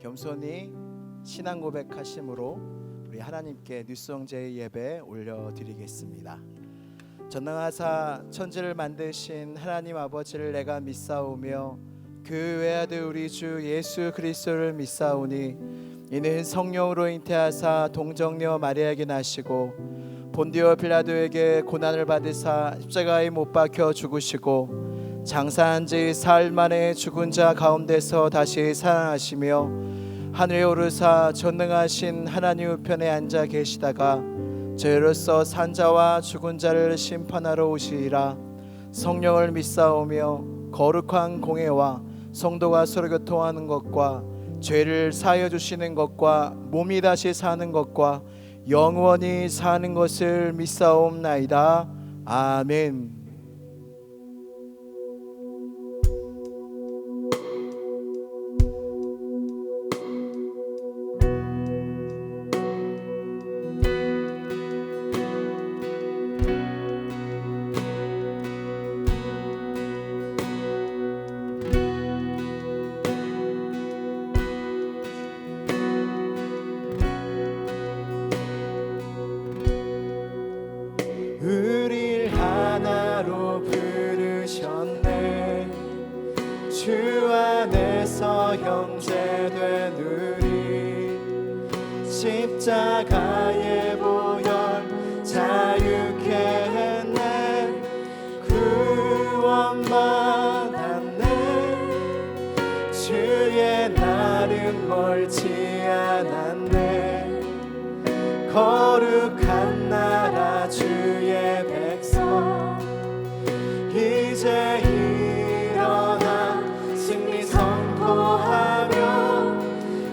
겸손히 신앙 고백하심으로 우리 하나님께 뉴스성제의 예배 올려드리겠습니다. 전능하사 천지를 만드신 하나님 아버지를 내가 믿사오며 그 외아들 우리 주 예수 그리스도를 믿사오니 이는 성령으로 잉태하사 동정녀 마리아에게 나시고 본디오 빌라도에게 고난을 받으사 십자가에 못 박혀 죽으시고 장사한 지 사흘 만에 죽은 자 가운데서 다시 살아나시며 하늘에 오르사 전능하신 하나님 우편에 앉아 계시다가 저희로서 산자와 죽은 자를 심판하러 오시리라. 성령을 믿사오며 거룩한 공회와 성도가 서로 교통하는 것과 죄를 사하여 주시는 것과 몸이 다시 사는 것과 영원히 사는 것을 믿사옵나이다. 아멘. 우릴 하나로 부르셨네. 주 안에서 형제된 우리 십자가의 보혈 자유케 했네. 구원 받았네. 주의 날은 멀지 않았네. 거룩한 나라 주의 백성 이제 일어나 승리 선포하며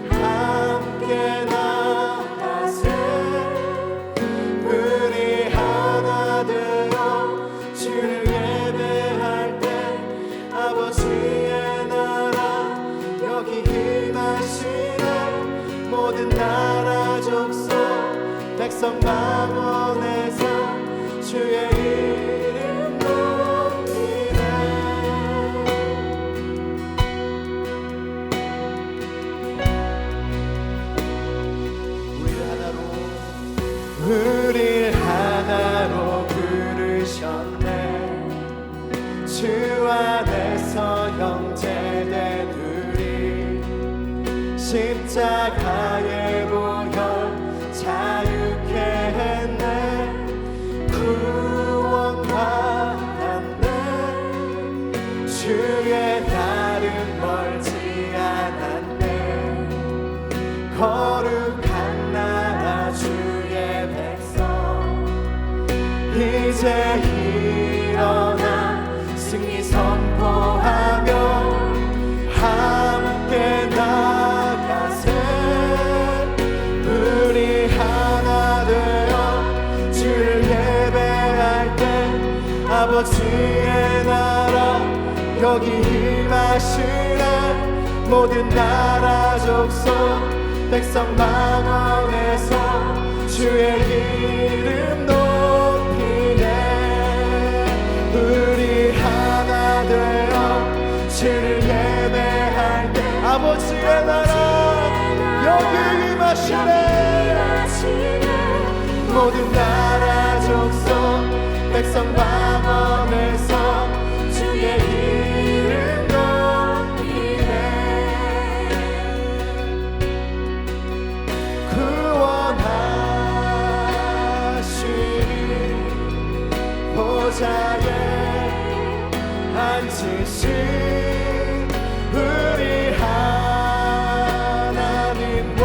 함께 나가세. 우리 하나 되어 주를 예배할 때 아버지의 나라 여기 임하시네. 모든 나라 족속 백성 망원에서 주의 이름 높이네. 우릴 하나로 부르셨네. 주 안에서 형제된 우리 십자가의 보혈 자유케 했네. 구원 받았네. 주의 날은 멀지 않았네. 거룩한 나라 주의 백성 이제 일어나 승리 선포하며 함께 나가세. 우리 하나 되어 주를 예배할 때 아버지의 나라 여기 임하시네. 모든 나라 족속 백성 망원에서 주의 이름 높이네. 우리 하나 되어 주를 예배할 때 아버지의 나라 여기 임하시네. 모든 나라 족속 백성 방언에서 주의 이름 높이네. 구원하시니 보좌에 앉으신 우리 하나님과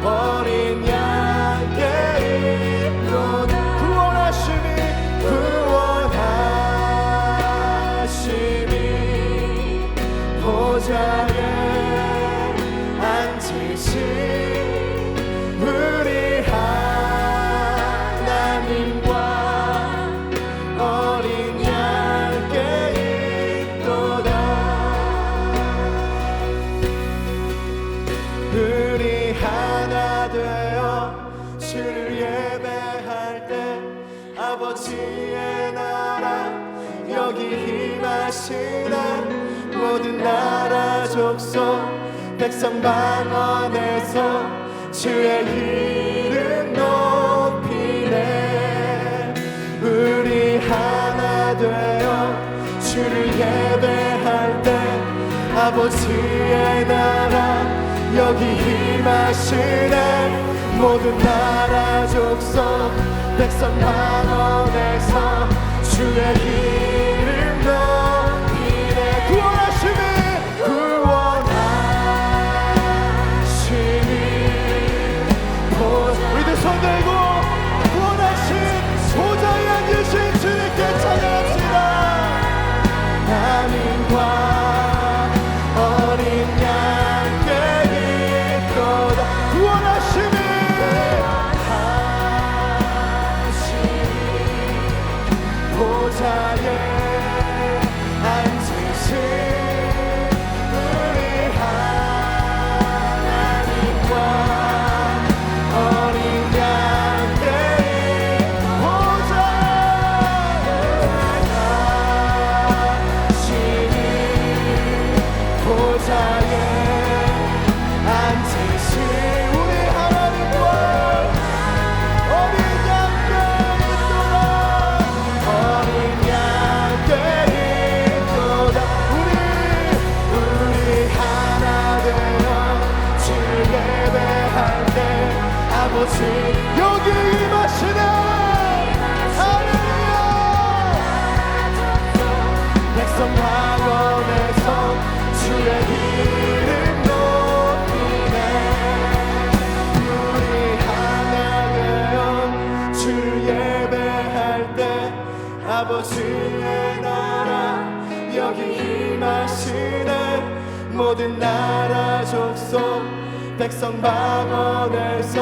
어린 양께 입고다. 구원하시니 보좌에 앉으신 우리 하나님과 어린 양께 있도다. 우리 하나 되어 주를 예배할 때 아버지의 나라 여기 임하시네. 모든 나라 족속 백성 방언에서 주의 이름 높이네. 우리 하나 되어 주를 예배할 때 아버지의 나라 여기 임하시네. 모든 나라 족속 백성 방언에서 주의 이름 높이네. 구원하심이 우리들 손 들고 구원하신 보좌에 앉으신 주님께 찬양합시다. 하나님과 어린 양께 있도다. 구원하심이 보좌에 앉으신 우리 하나님과 어린 양께 보좌에 앉으신 보좌에 앉으신 우리 하나님과 어린 양께 있도다. 어린 양께 있도다. 우리 하나 되어 주를 예배할 때 아버지 여기 임하시네. 할렐루야. 백성 방언에서 주의 이름 높이네. 우리 하나 되어 주를 예배할 때 아버지의 나라 여기 임하시네. 모든 나라 족속 백성 방언에서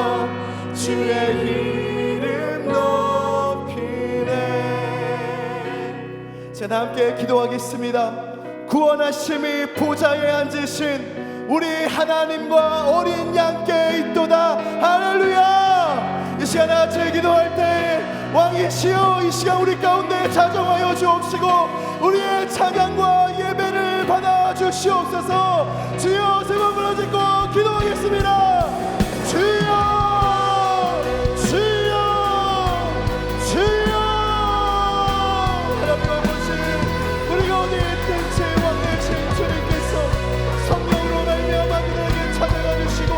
주의 이름 높이네. 자, 다 함께 기도하겠습니다. 구원하심이 보좌에 앉으신 우리 하나님과 어린 양께 있도다. 할렐루야. 이 시간 같이 기도할 때 왕이시여 이 시간 우리 가운데 자정하여 주옵시고 우리의 찬양과 예배를 받아 주시옵소서. 주여 세 번 불러짓고 기도하겠습니다. 주여 주여 주여. 하나님 아버지 우리 가운데 대체 왕되신 주님께서 성령으로 말미암아 그들에게 찾아가 주시고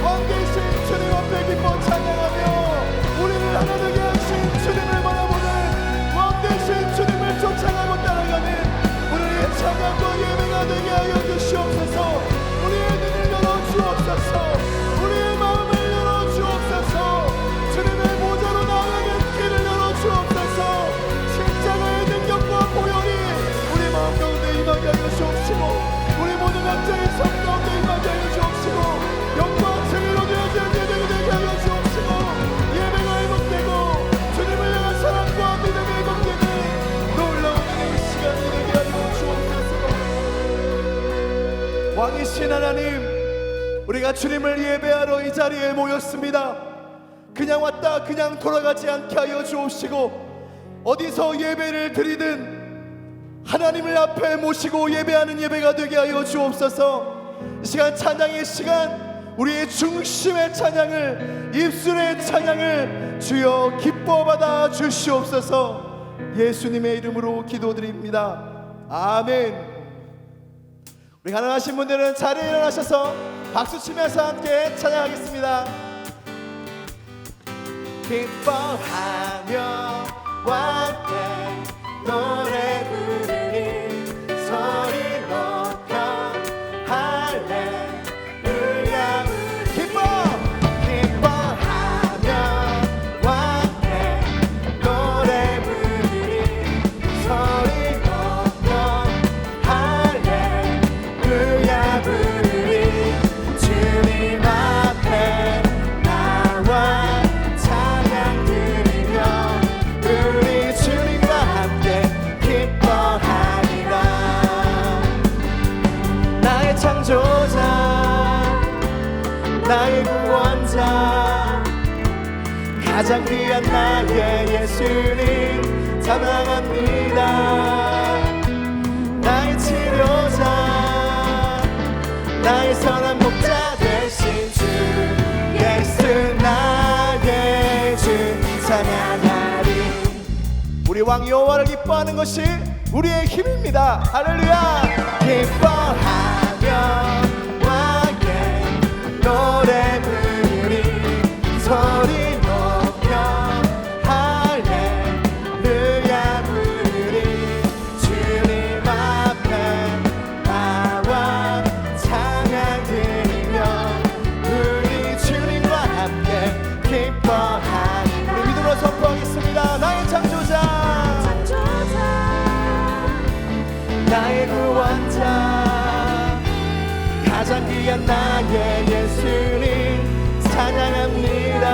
왕되신 주님 앞에 기뻐 찬양하며 우리를 하나 되게 하신 주님을 바라보는 왕되신 주님을 쫓아가고 따라가는 우리의 찬양과 예배가 되게 하여 주시옵소서. 우리의 눈을 열어 주옵소서. 우리의 마음을 열어 주옵소서. 주님의 보좌로 나아가는 길을 열어 주옵소서. 십자가의 능력과 보혈이 우리 마음 가운데 임하게 하여 주옵시고 우리 모든 각자의 삶 가운데 임하게 하여 주옵시고 영광 승리로 되어지는 예배가 되게 하여 주옵시고 예배가 회복되고 주님을 향한 사랑과 믿음이 회복되는 놀라운 이 시간이 되게 하여 주옵소서. 왕이신 하나님 우리가 주님을 예배하러 이 자리에 모였습니다. 그냥 왔다 그냥 돌아가지 않게 하여 주옵시고 어디서 예배를 드리든 하나님을 앞에 모시고 예배하는 예배가 되게 하여 주옵소서. 이 시간 찬양의 시간 우리의 중심의 찬양을 입술의 찬양을 주여 기뻐 받아 주시옵소서. 예수님의 이름으로 기도드립니다. 아멘. 우리 가능하신 분들은 자리에 일어나셔서 박수치면서 함께 찬양하겠습니다. 기뻐하며 왕께 노래 부르니 소리 높여 할렐루야. 기뻐하며 왕께 노래 부르니 소리 높여 할렐루야 부르니 주님 앞에 나와 찬양 드리며 우리 주님과 함께 기뻐하리라. 나의 창조자 나의 구원자 가장 귀한 나의 예수님 찬양합니다. 나의 치료자 나의 선한 목자 되신 주 예수 나의 주 찬양하리. 우리 왕 여호와를 기뻐하는 것이 우리의 힘입니다. 할렐루야. 기뻐하며 왕께 노래 부르리 소리 높여 할렐루야 부르리 주님 앞에 나와 찬양 드리며 우리 주님과 함께 기뻐하니. 우리 믿음으로 선포하겠습니다. 나의 창조자 나의 구원자 가장 귀한 나의 예수님 찬양합니다.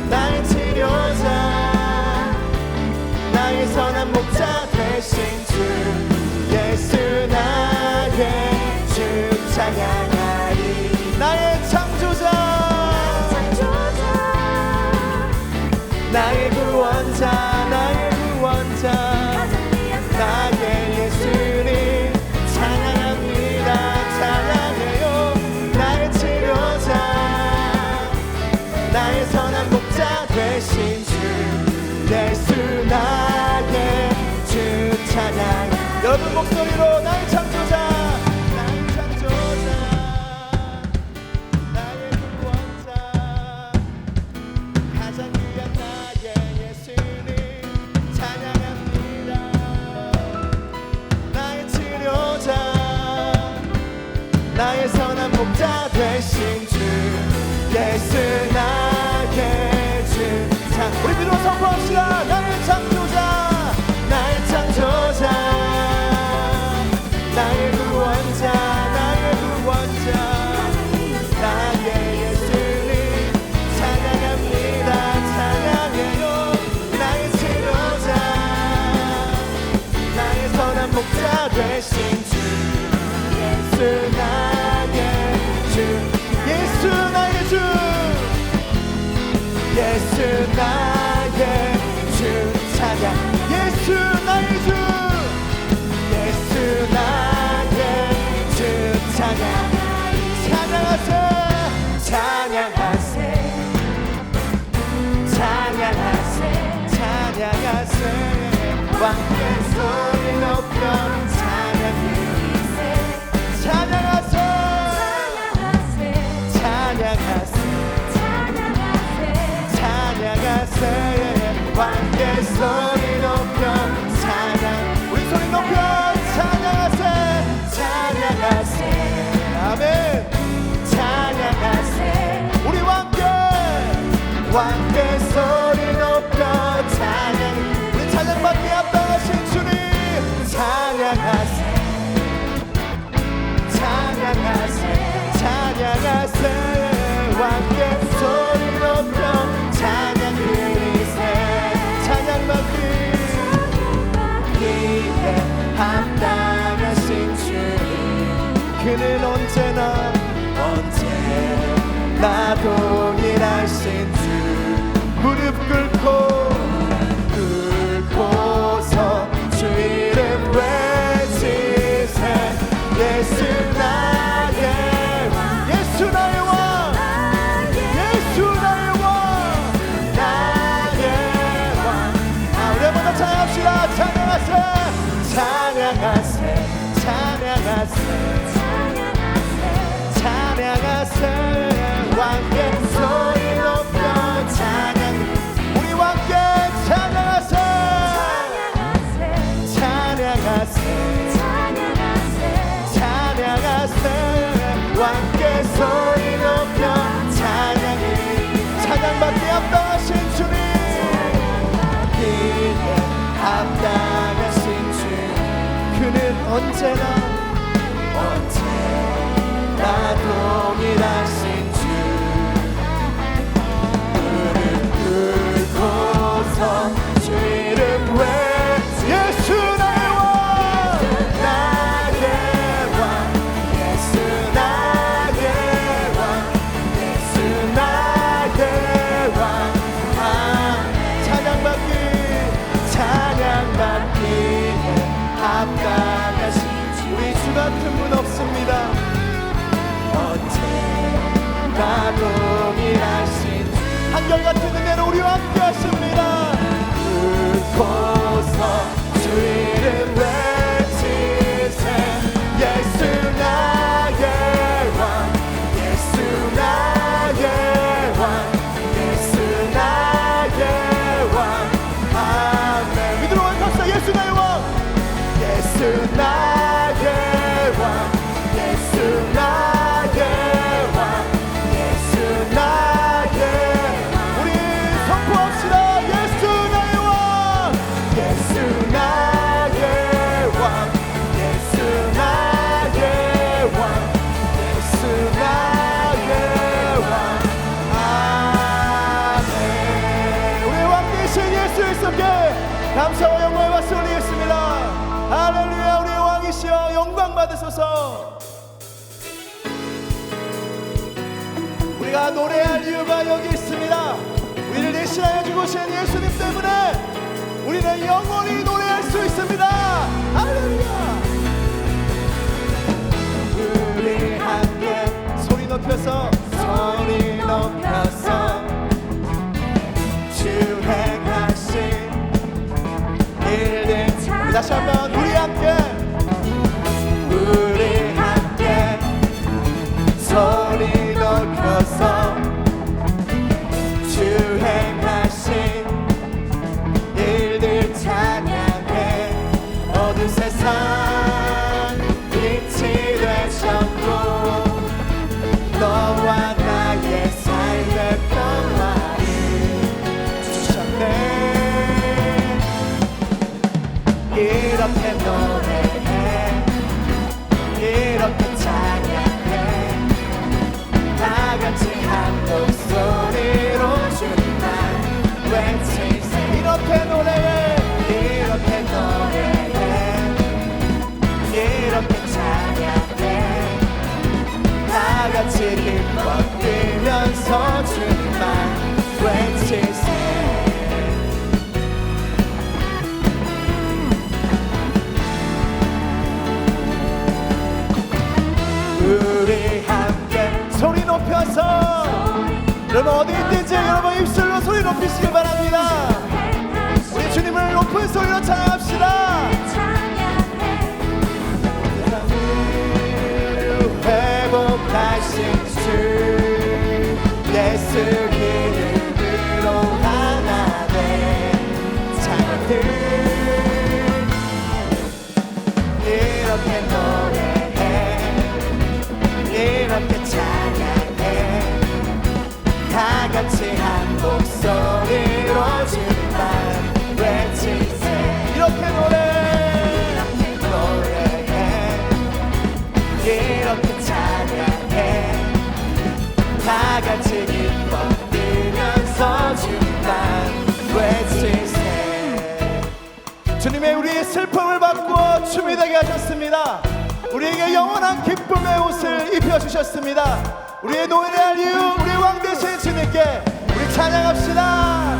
나의 치료자 나의 선한 목자 되신 주 예수 나의 주 찬양하리. 나의 창조자 나의 구원자 나의 구원자 나의 예수님 찬양합니다. 찬양해요. 나의 치료자 나의 선한 목자 되신 주 예수 나의 주 찬양. 여러분 목소리로 나의 창조자 나의 창조자 나의 구원자 가장 귀한 나의 예수님 찬양합니다. 나의 선한 목자 되신 주 예수 나의 주. 자, 우리 믿음으로 선포합시다. 나의 창조자 나의 창조자 나의 구원자 나의 구원자 나의 예수님 찬양합니다. 찬양해요. 나의 치료자 나의 선한 목자 되신 주 예수 나의 주 예수 나의 주 예수 나의 주 찬양. 예수 나의 주 예수 나의 주 찬양. 찬양하세 찬양하세 찬양하세 찬양하세 왕께 소리 높여 찬양하세 찬양하세 찬양하세 찬양하세 왕께 소리 높여 찬양. 우리 소리 높여 찬양하세 찬양하세 아멘. 찬양하세 우리 왕께 소리 높여 찬양. 우리 찬양받기에 합당하신 주님 찬양하세 찬양하세 찬양하세 왕께 소리 높여 찬양 드리세. 찬양받기에 합당하신 주님 그는 언제나 동일하신 주. 무릎 꿇고서 주 이름 외치세. 예수 나의 왕 예수 나의 왕 예수 나의 왕 나의 왕. 우리 한번 더 찬양합시다. 찬양하세 찬양하세 찬양하세 찬양하세 왕께 소리 높여 찬양. 우리 왕께 찬양하세 찬양하세 찬양하세 왕께 소리 높여 찬양이. 찬양받기에 합당하신 주님 기에 합당하신 주 그는 언제나 동일하신 주. 무릎 꿇고서 주 이름 예수 나의 왕 나의 왕 예수 나의 왕 예수 나의 왕. 찬양받기에 합당하신 주. 한결같은 은혜로 우리와 함께 하십니다. 그곳서 주 이름 외치세 예수 나의 왕 예수 나의 왕 예수 나의 왕 아멘. 믿음으로 외쳤어. 예수 나의 왕 예수 나의 왕 예수 나의 왕 예수 나의 우리 선포합시다. 예수 나의 왕 예수 나의 왕 예수 나의 왕 예수 나의 왕 아멘. 우리 왕 되신 예수 그리스도께 감사와 영광의 박수 올리겠습니다. 할렐루야. 우리의 왕이시여 영광 받으소서. 우리가 노래할 이유가 여기 있습니다. 우리를 대신하여 죽으신 예수님 때문에 우리는 영원히 노래할 수 있습니다. 할렐루야. 우리 함께 소리 높여서 소리 높여서 주 행하신 일들 우리 다시 한번 우리 함께 소리 높여서 주 행하신 일들 찬양해. 어두운 세상 빛이 되셨고 너와 나의 삶의 평화를 주셨네. 이렇게 노래해 이렇게 찬양해 다같이 한 목소리로 주님만 외치세. 이렇게 노래해 이렇게 노래해 이렇게 찬양해 다같이 기뻐 뛰면서 주님만 외치세. 우리 함께 소리 높여서 여러분 어디 있든지 여러분 입술로 소리 높이시길 바랍니다. 우리 주님을 높은 소리로 찬양합시다. 회복하신 주 예수 이름으로 하나되 찬양들 이렇게 노래해 이렇게 찬양해 다같이 한 목소리로 주님만 외치세. 이렇게 노래해 이렇게 찬양해 다같이 기뻐 뛰면서 주님만 외치세. 주님의 우리의 슬픔을 바꾸어 춤이 되게 하셨습니다. 우리에게 영원한 기쁨의 옷을 입혀주셨습니다. 우리의 노래할 이유 우리의 왕 되신 주님께 우리 찬양합시다.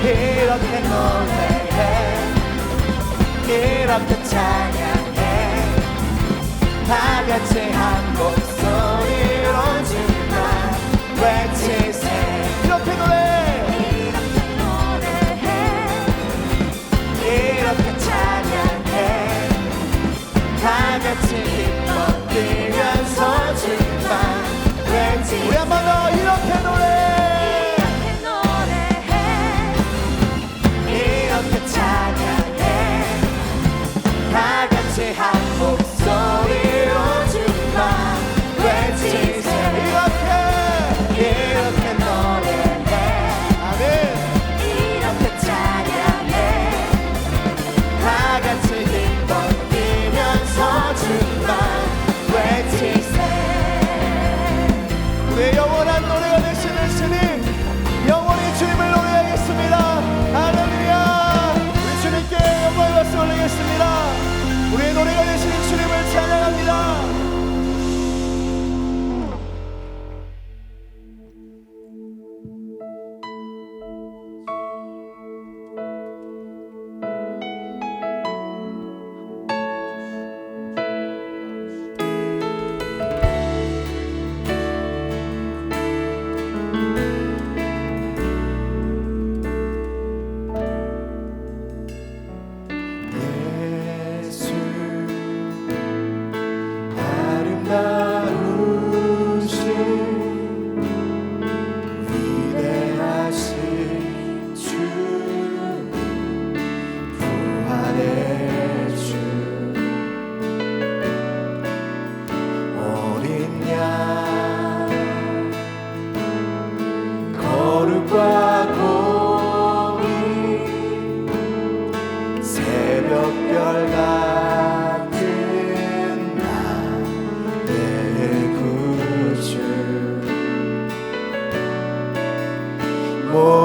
이렇게 노래해 이렇게 찬양해 다같이 한 목소리로 주님만 외치세. 이렇게 노래해 이렇게 찬양해 다같이 기뻐 뛰면서 주님만 외치세. 우리 한 번 더 이렇게 노래해 이렇게 찬양해 다같이 한 목소리로 주님만 외치세. 이렇게 노래해 아멘 이렇게 찬양해 다같이 기뻐 뛰면서 주님만 외치세. 우리의 영혼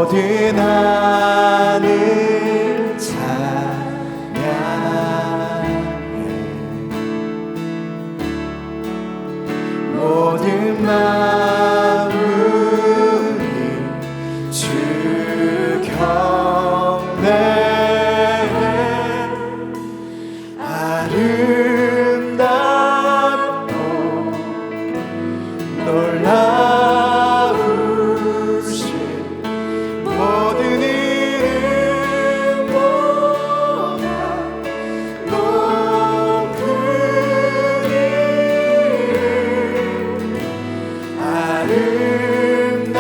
모든 하늘 찬양해 모든 마음이 주 경배해 아름답고 놀라우신 모든 이름보다 높은 이름 아름답고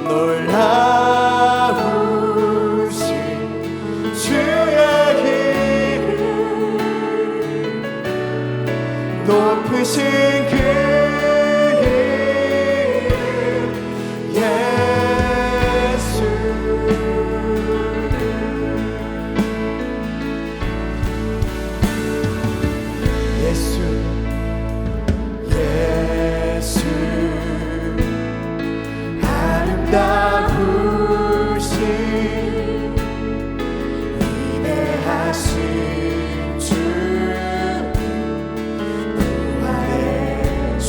놀라우신 주의 이름 높으신 그 이름 예수 예수 예수 아름다우신 위대하신 주 부활의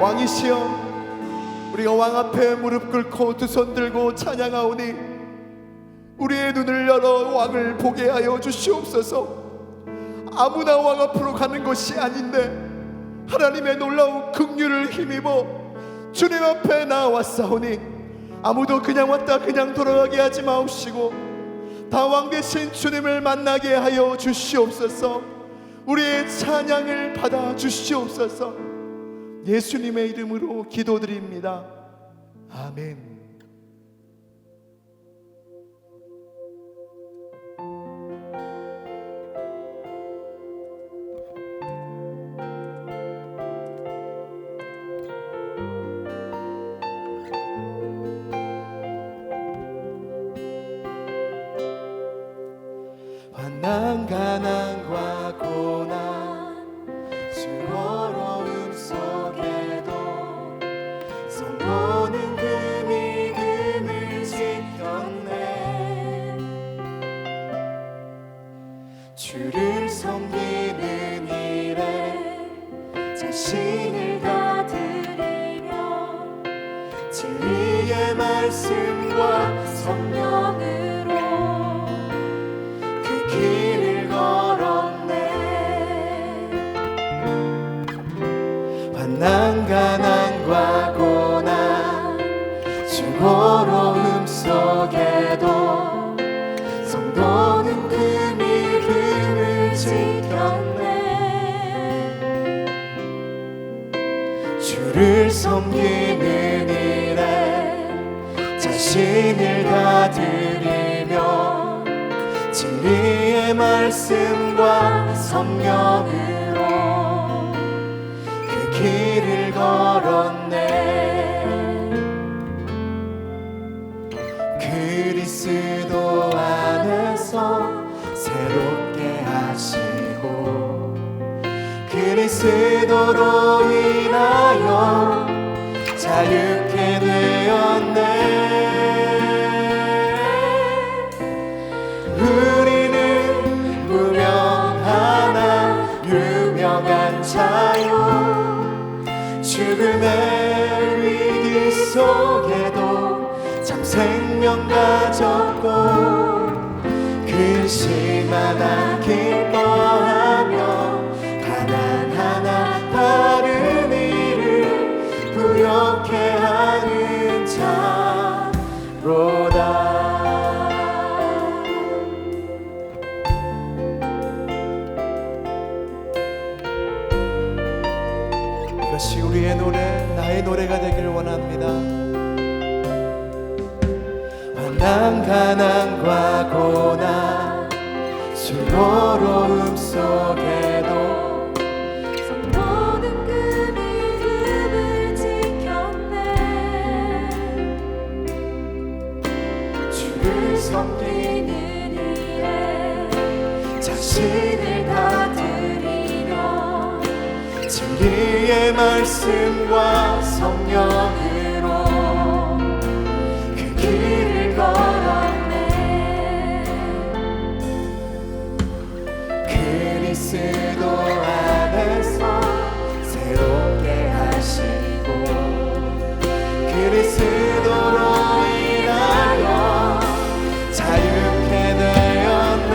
왕이시여, 우리가 왕 앞에 무릎 꿇고 두 손 들고 찬양하오니 우리의 눈을 열어 왕을 보게 하여 주시옵소서. 아무나 왕 앞으로 가는 것이 아닌데 하나님의 놀라운 긍휼을 힘입어 주님 앞에 나왔사오니 아무도 그냥 왔다 그냥 돌아가게 하지 마옵시고 다 왕 되신 주님을 만나게 하여 주시옵소서. 우리의 찬양을 받아 주시옵소서. 예수님의 이름으로 기도드립니다. 아멘. 환난 가난과 고난 수고로움 속에도 성도는 그 믿음을 지켰네. 주를 섬기는 일에 자신을 다 드리며 진리의 말씀과 성령으로 길을 걸었네. 환난 가난과 고난 수고로움 속에도 성도는 그 믿음을 지켰네. 주를 섬기는 일에 자신을 다 드리며 진리의 말씀과 성령으로 그 길을 걸었네. 그리스도 안에서 새롭게 하시고 그리스도로 인하여 자유케 되었네. 우리는 무명하나 유명한 자유 죽음의 위기 속에도 참 생명 가졌고 근심하나 기뻐하며 가난하나 다른 일을 부욕해 하는 자로다. 이것이 우리의 노래, 나의 노래가 되길 원합니다. 환난 가난과 고난 수고로움 속에도 성도는 그 믿음을 지켰네. 주를 섬기는 일에 자신을 다 드리며 진리의 말씀과 성령으로 그 길을 걸었네. 그리스도 안에서 새롭게 하시고 그리스도로 인하여 자유케 되었네.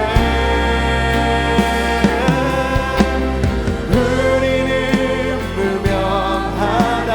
우리는 무명하나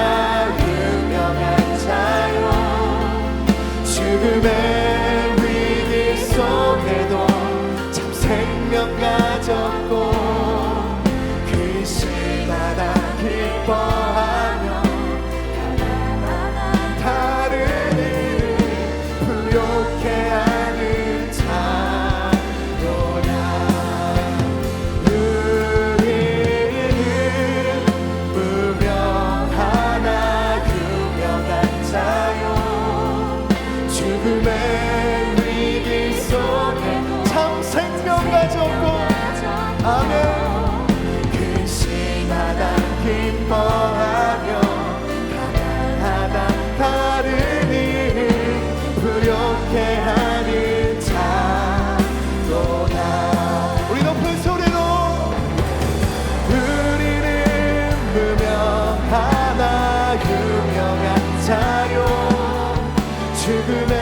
죽음의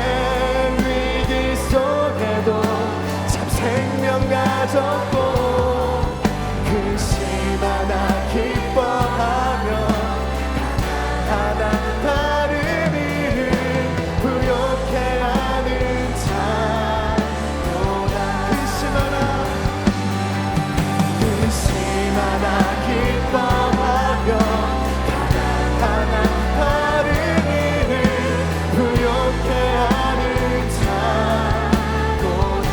위기 속에도 참 생명 가졌고 그 시마나 기뻐하며 하나 다른 이를 부욕해 하는 자보다 그 시마나 기뻐하며 하나 다른 이를 부욕해 하는 자보다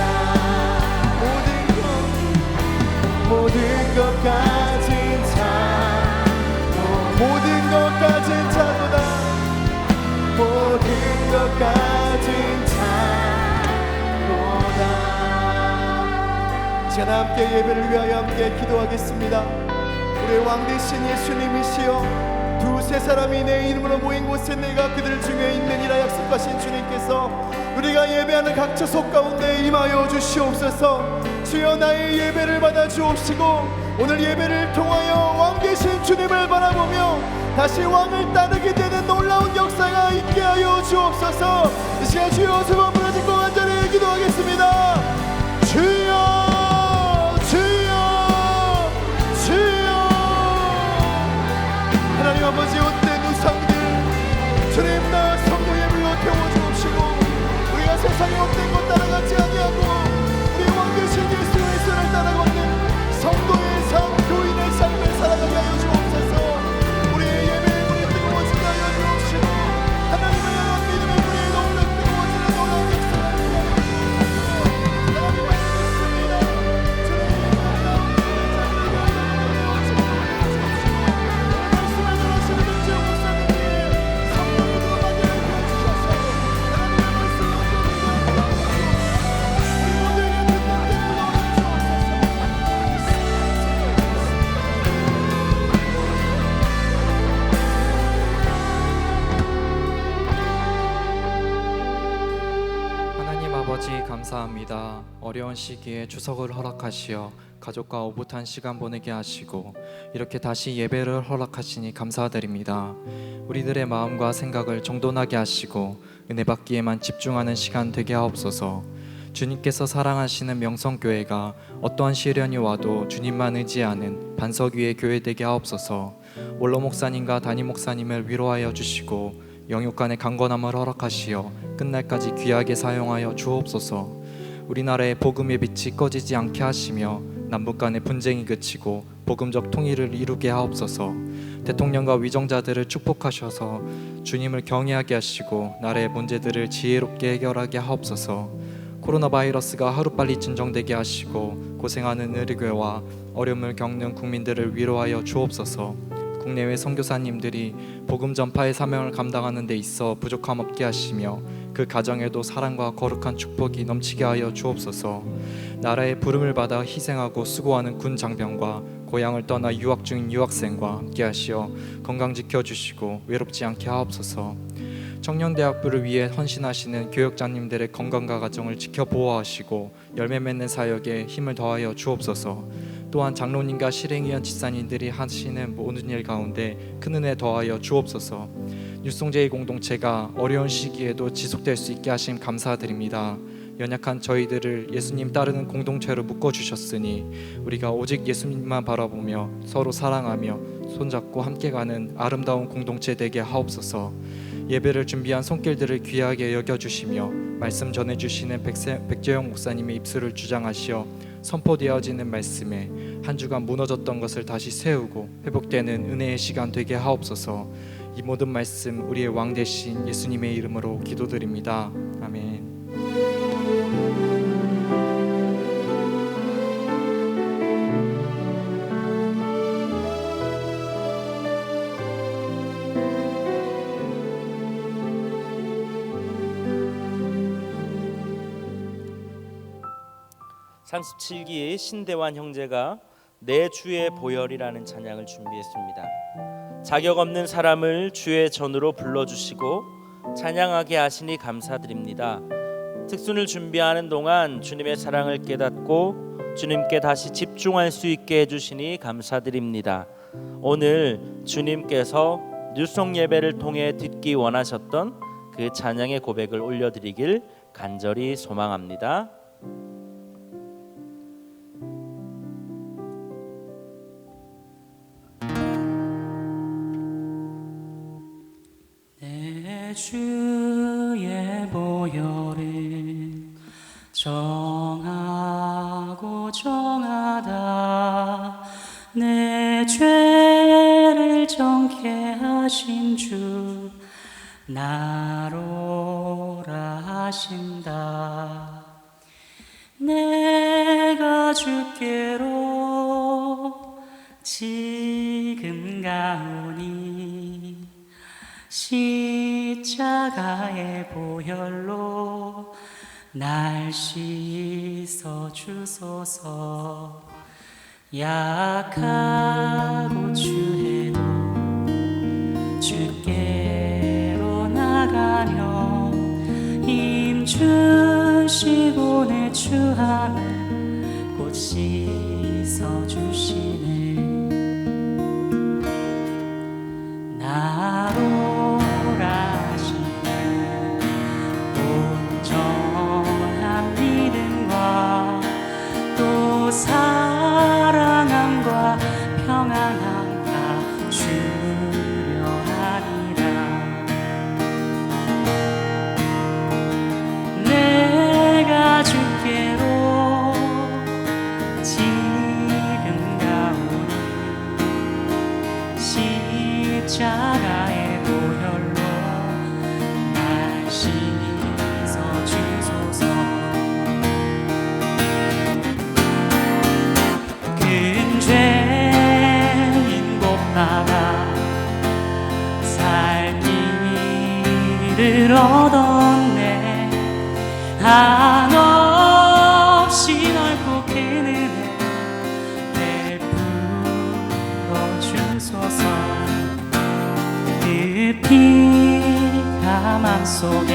모든 것 가진 자 모든 것 가진 자보다 모든 것 가진 자보다 제가 다 함께 예배를 위하여 함께 기도하겠습니다. 우리의 왕 되신 예수님이시여 두세 사람이 내 이름으로 모인 곳에 내가 그들 중에 있느니라 약속하신 주님께서 우리가 예배하는 각 처소 가운데 임하여 주시옵소서. 주여 나의 예배를 받아 주옵시고 오늘 예배를 통하여 왕 되신 주님을 바라보며 다시 왕을 따르게 되는 놀라운 역사가 있게 하여 주옵소서. 이 시간 주여 두 번 부르짖고 간절히 기도하겠습니다. 주여 주여 주여 하나님 아버지 헛된 우상들 주님 나 성도의 불로 태워주옵시고 우리가 세상의 헛된 것 따라가지 아니하고 우리 왕 되신 예수의 손을 따라걷는 성도의 삶 교인의 삶을 살아가게 하여 주옵소서. 우리의 예배의 문이 뜨거워지게 하여 주옵시고 하나님을 향한 믿음의 문이 너무나 뜨거워지는 놀라운 역사를 하여 주옵소서. 하나님 말씀입니다. 주님의 놀라운 하나님 아버지 감사합니다. 어려운 시기에 추석을 허락하시어 가족과 오붓한 시간 보내게 하시고 이렇게 다시 예배를 허락하시니 감사드립니다. 우리들의 마음과 생각을 정돈하게 하시고 은혜 받기에만 집중하는 시간 되게 하옵소서. 주님께서 사랑하시는 명성교회가 어떠한 시련이 와도 주님만 의지하는 반석 위의 교회 되게 하옵소서. 원로 목사님과 담임 목사님을 위로하여 주시고 영육간의 강건함을 허락하시어 끝날까지 귀하게 사용하여 주옵소서. 우리나라의 복음의 빛이 꺼지지 않게 하시며 남북 간의 분쟁이 그치고 복음적 통일을 이루게 하옵소서. 대통령과 위정자들을 축복하셔서 주님을 경외하게 하시고 나라의 문제들을 지혜롭게 해결하게 하옵소서. 코로나 바이러스가 하루빨리 진정되게 하시고 고생하는 의료계와 어려움을 겪는 국민들을 위로하여 주옵소서. 국내외 선교사님들이 복음 전파의 사명을 감당하는 데 있어 부족함 없게 하시며 그 가정에도 사랑과 거룩한 축복이 넘치게 하여 주옵소서. 나라의 부름을 받아 희생하고 수고하는 군 장병과 고향을 떠나 유학 중인 유학생과 함께 하시어 건강 지켜주시고 외롭지 않게 하옵소서. 청년대학부를 위해 헌신하시는 교역자님들의 건강과 가정을 지켜 보호하시고 열매 맺는 사역에 힘을 더하여 주옵소서. 또한 장로님과 실행위원 집사님들이 하시는 모든 일 가운데 큰 은혜 더하여 주옵소서. 뉴송제의 공동체가 어려운 시기에도 지속될 수 있게 하심 감사드립니다. 연약한 저희들을 예수님 따르는 공동체로 묶어주셨으니 우리가 오직 예수님만 바라보며 서로 사랑하며 손잡고 함께 가는 아름다운 공동체 되게 하옵소서. 예배를 준비한 손길들을 귀하게 여겨주시며 말씀 전해주시는 백재영 목사님의 입술을 주장하시어 선포되어지는 말씀에 한 주간 무너졌던 것을 다시 세우고 회복되는 은혜의 시간 되게 하옵소서. 이 모든 말씀 우리의 왕 되신 예수님의 이름으로 기도드립니다. 아멘. (37기) 신대환 형제가 내 주의 보혈이라는 찬양을 준비했습니다. 자격 없는 사람을 주의 전으로 불러주시고 찬양하게 하시니 감사드립니다. 특순을 준비하는 동안 주님의 사랑을 깨닫고 주님께 다시 집중할 수 있게 해주시니 감사드립니다. 오늘 주님께서 뉴송 예배를 통해 듣기 원하셨던 그 찬양의 고백을 올려드리길 간절히 소망합니다. 내 주의 보혈은 정하고 정하다. 내 죄를 정케 하신 주 나로라 하신다. 내가 주께로 지금 가오니 십자가의 보혈로 날 씻어 주소서. 약하고 추해도 주께로 나가며 힘 주시고 내 추함을 곧 씻어 주시네. 나로라 하시네. 온전한 믿음과 또 사랑함과 평안함과 주려하니라. 내가 주께로 지금 가오니 십자가의 보혈로 날 씻어 주소서. 큰 죄인 곳마다 살 길을 얻었네. 한없이 넓고 큰 은혜 베풀어 주소서. 깊이 가맘속에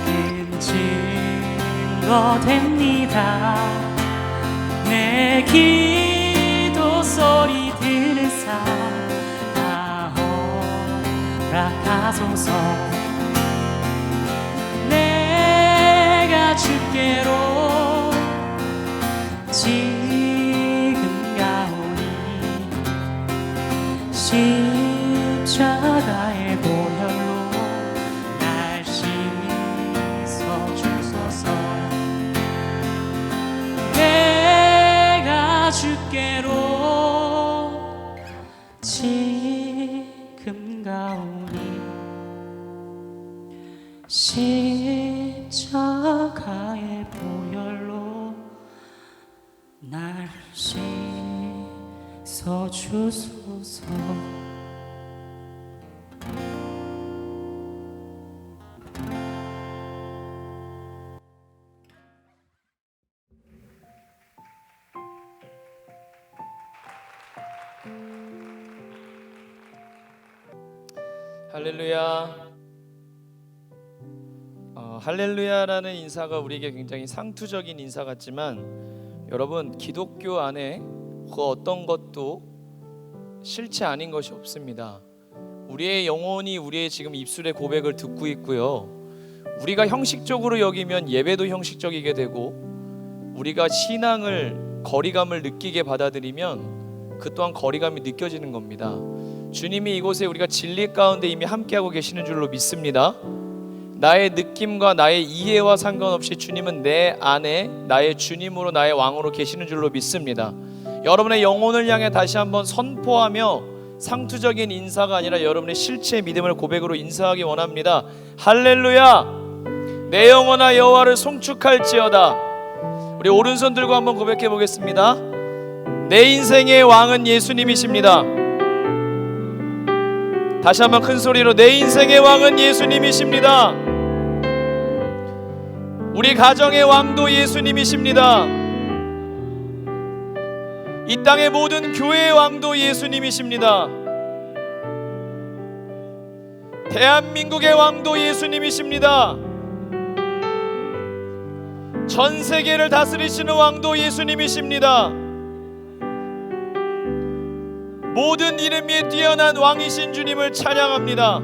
큰 증거 됩니다. 내 기도 소리 들은 사 허락하소서. 내가 주께로 지금 가오니 십자가의 보혈로 날 씻어 주소서. 내가 주께로 지금 가오니 십자가의 보혈로 날 씻어 주소서. 할렐루야. 할렐루야라는 인사가 우리에게 굉장히 상투적인 인사 같지만 여러분, 기독교 안에 그 어떤 것도 실체 아닌 것이 없습니다. 우리의 영혼이 우리의 지금 입술의 고백을 듣고 있고요. 우리가 형식적으로 여기면 예배도 형식적이게 되고, 우리가 신앙을 거리감을 느끼게 받아들이면 그 또한 거리감이 느껴지는 겁니다. 주님이 이곳에 우리가 진리 가운데 이미 함께하고 계시는 줄로 믿습니다. 나의 느낌과 나의 이해와 상관없이 주님은 내 안에 나의 주님으로 나의 왕으로 계시는 줄로 믿습니다. 여러분의 영혼을 향해 다시 한번 선포하며 상투적인 인사가 아니라 여러분의 실체의 믿음을 고백으로 인사하기 원합니다. 할렐루야. 내 영혼아 여호와를 송축할지어다. 우리 오른손 들고 한번 고백해 보겠습니다. 내 인생의 왕은 예수님이십니다. 다시 한번 큰 소리로 내 인생의 왕은 예수님이십니다. 우리 가정의 왕도 예수님이십니다. 이 땅의 모든 교회의 왕도 예수님이십니다. 대한민국의 왕도 예수님이십니다. 전 세계를 다스리시는 왕도 예수님이십니다. 모든 이름 위에 뛰어난 왕이신 주님을 찬양합니다.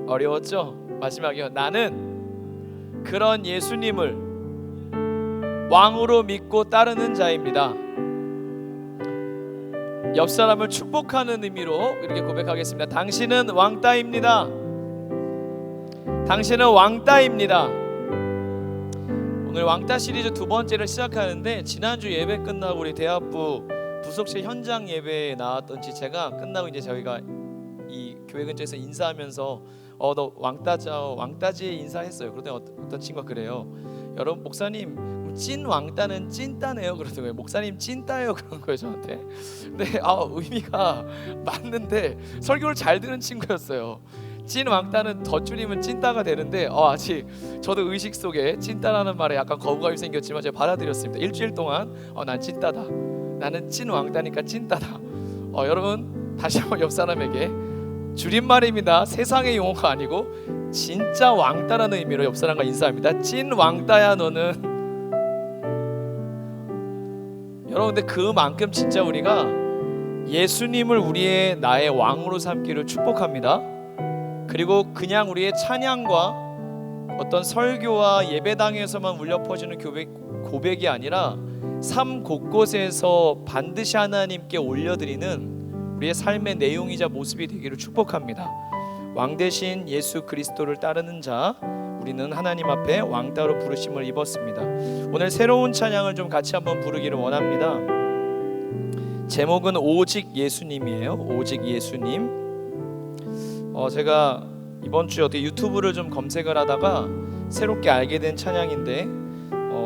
어려웠죠? 마지막이요. 나는 그런 예수님을 왕으로 믿고 따르는 자입니다. 옆 사람을 축복하는 의미로 이렇게 고백하겠습니다. 당신은 왕따입니다. 당신은 왕따입니다. 오늘 왕따 시리즈 두 번째를 시작하는데, 지난주 예배 끝나고 우리 대학부 부속실 현장 예배에 나왔던 지체가 끝나고 이제 저희가 이 교회 근처에서 인사하면서 너 왕따지 인사했어요. 그러더니 어떤 친구가 그래요. 여러분, 목사님 찐 왕따는 찐따네요. 그러더니 목사님 찐따예요. 그런 거예요 저한테. 근데 의미가 맞는데 설교를 잘 듣는 친구였어요. 찐 왕따는 더 줄이면 찐따가 되는데 아직 저도 의식 속에 찐따라는 말에 약간 거부감이 생겼지만 제가 받아들였습니다. 일주일 동안 난 찐따다. 나는 찐 왕따니까 찐따다. 여러분, 다시 한번 옆 사람에게, 줄임말입니다. 세상의 용어가 아니고 진짜 왕따라는 의미로 옆 사람과 인사합니다. 찐 왕따야 너는. 여러분, 근데 그만큼 진짜 우리가 예수님을 나의 왕으로 삼기를 축복합니다. 그리고 그냥 우리의 찬양과 어떤 설교와 예배당에서만 울려 퍼지는 고백이 아니라 삶 곳곳에서 반드시 하나님께 올려드리는 우리의 삶의 내용이자 모습이 되기를 축복합니다. 왕 대신 예수 그리스도를 따르는 자, 우리는 하나님 앞에 왕따로 부르심을 입었습니다. 오늘 새로운 찬양을 좀 같이 한번 부르기를 원합니다. 제목은 오직 예수님이에요. 오직 예수님. 제가 이번 주에 어떻게 유튜브를 좀 검색을 하다가 새롭게 알게 된 찬양인데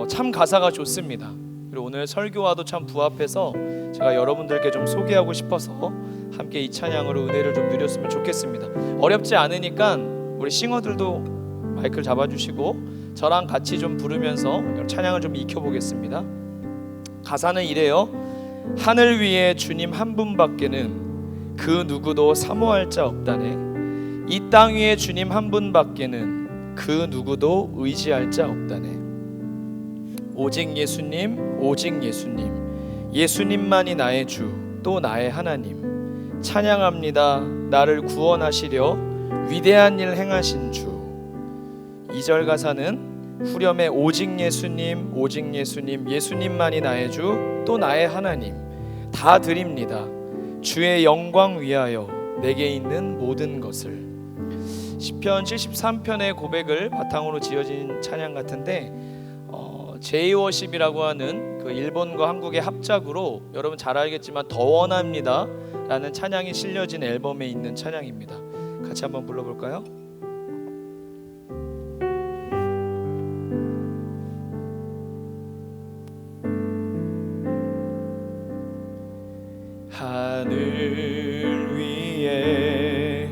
참 가사가 좋습니다. 그리고 오늘 설교와도 참 부합해서 제가 여러분들께 좀 소개하고 싶어서 함께 이 찬양으로 은혜를 좀 누렸으면 좋겠습니다. 어렵지 않으니까 우리 싱어들도 마이크를 잡아주시고 저랑 같이 좀 부르면서 찬양을 좀 익혀보겠습니다. 가사는 이래요. 하늘 위에 주님 한 분밖에는 그 누구도 사모할 자 없다네. 이 땅 위에 주님 한 분밖에는 그 누구도 의지할 자 없다네. 오직 예수님, 오직 예수님, 예수님만이 나의 주, 또 나의 하나님. 찬양합니다. 나를 구원하시려 위대한 일 행하신 주. 2절 가사는 후렴에 오직 예수님, 오직 예수님, 예수님만이 나의 주, 또 나의 하나님. 다 드립니다. 주의 영광 위하여 내게 있는 모든 것을. 시편 73편의 고백을 바탕으로 지어진 찬양 같은데 제이워십이라고 하는 그 일본과 한국의 합작으로 여러분 잘 알겠지만 더 원합니다 라는 찬양이 실려진 앨범에 있는 찬양입니다. 같이 한번 불러볼까요? 하늘 위에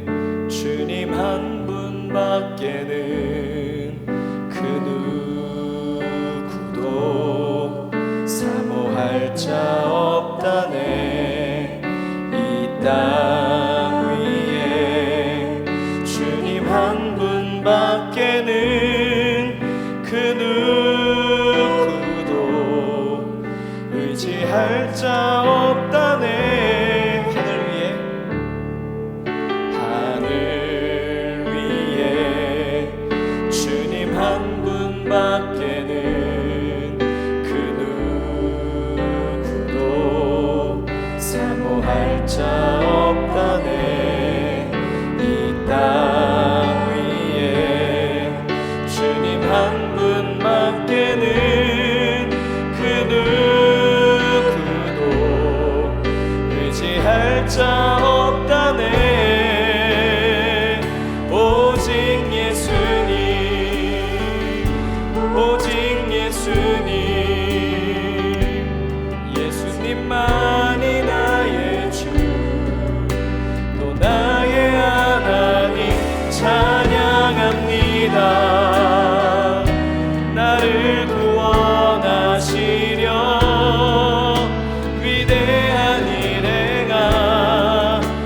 주님 한 분밖에는 그 누구도 사모할 자 없다네. 이 땅 위에 주님 한 분밖에는 그 누구도 의지할 자 없다네. 밖에는 그 누구도 사모할 자 없다네. 이 땅 위에 주님 한 분밖에는 그 누구도 의지할 자 없다네. 오직 예수님, 오직 예수님, 예수님만이 나의 주, 또 나의 하나님. 찬양합니다. 나를 구원하시려 위대한 일 행하신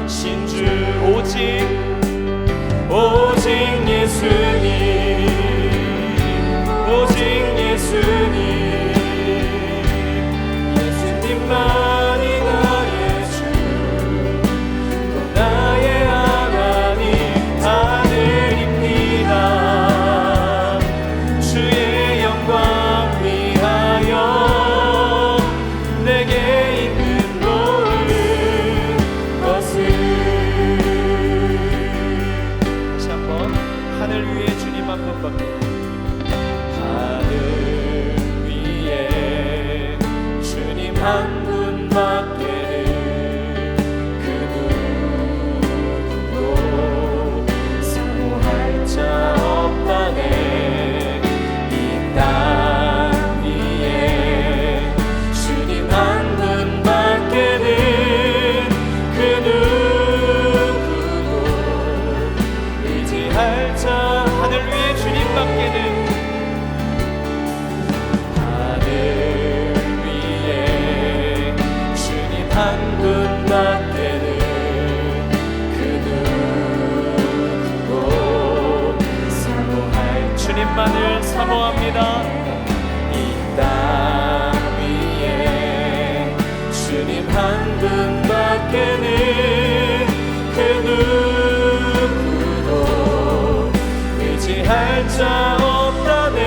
자 없다네.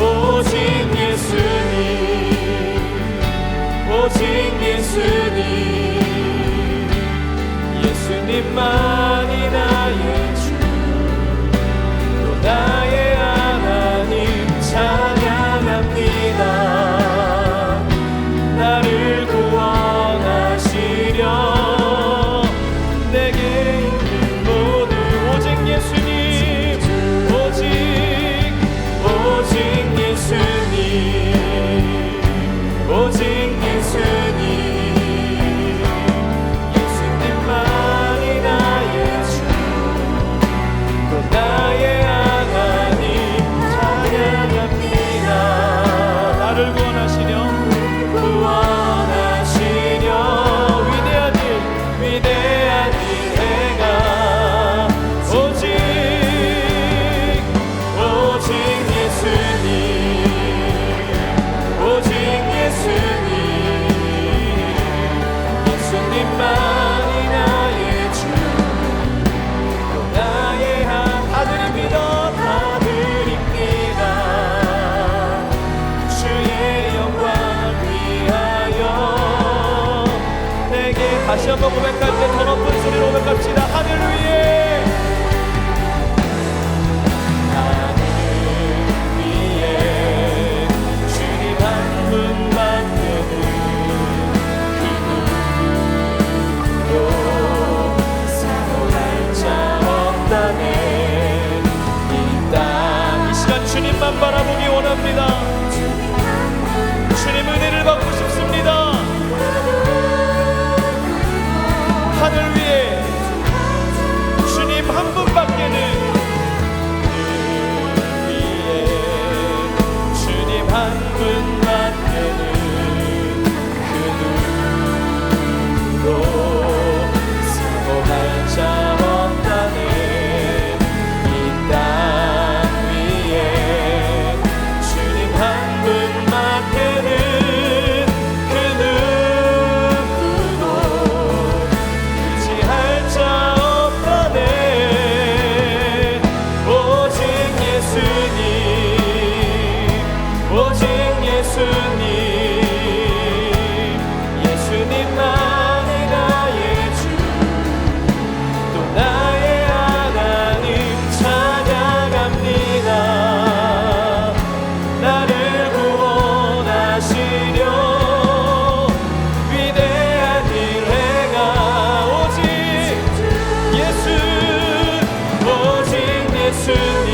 오직 예수님, 오직 예수님, 예수님만이 나의 주, 또 나의 하나님 찬양합니다. 나를 구원하시려 내게 있는 모든 오직 예수님, 오직 예수님, 오직 예수님, 예수님만이 나의 주, 또 나의 하나님 찬양합니다. 나를 구원하시려 위대한 일 행하. 오직 예수님, 오직 예수님, 예수님만이 나의 주, 또 나의 다 드립니다. 다 드립니다. 주의 영광 위하여. 내게 다시 한번 고백할 때 더 높은 소리로 고백합시다. 하늘 위에, 하늘 위에 주님 한 분만 되는 그 누구도 사모할 자 없다네. 이 땅, 이 시간 주님만 바라보기 원합니다. 주님 은혜를 받고 싶습니다. 하늘 위에 주님 한 분밖에는, 하늘 위에 주님 한 분밖에는 그 누구도 사모할 자 없다네. 이 땅 위에 주님 한 분밖에는 그 누구도 의지할 자 없다네. 오직 예수님, 오직 예수님, 예수님만이 나의 주, 또 나의 하나님 찬양합니다. 나를 구원하시려 위대한 일 행하. 오직 예수, 오직 예수님,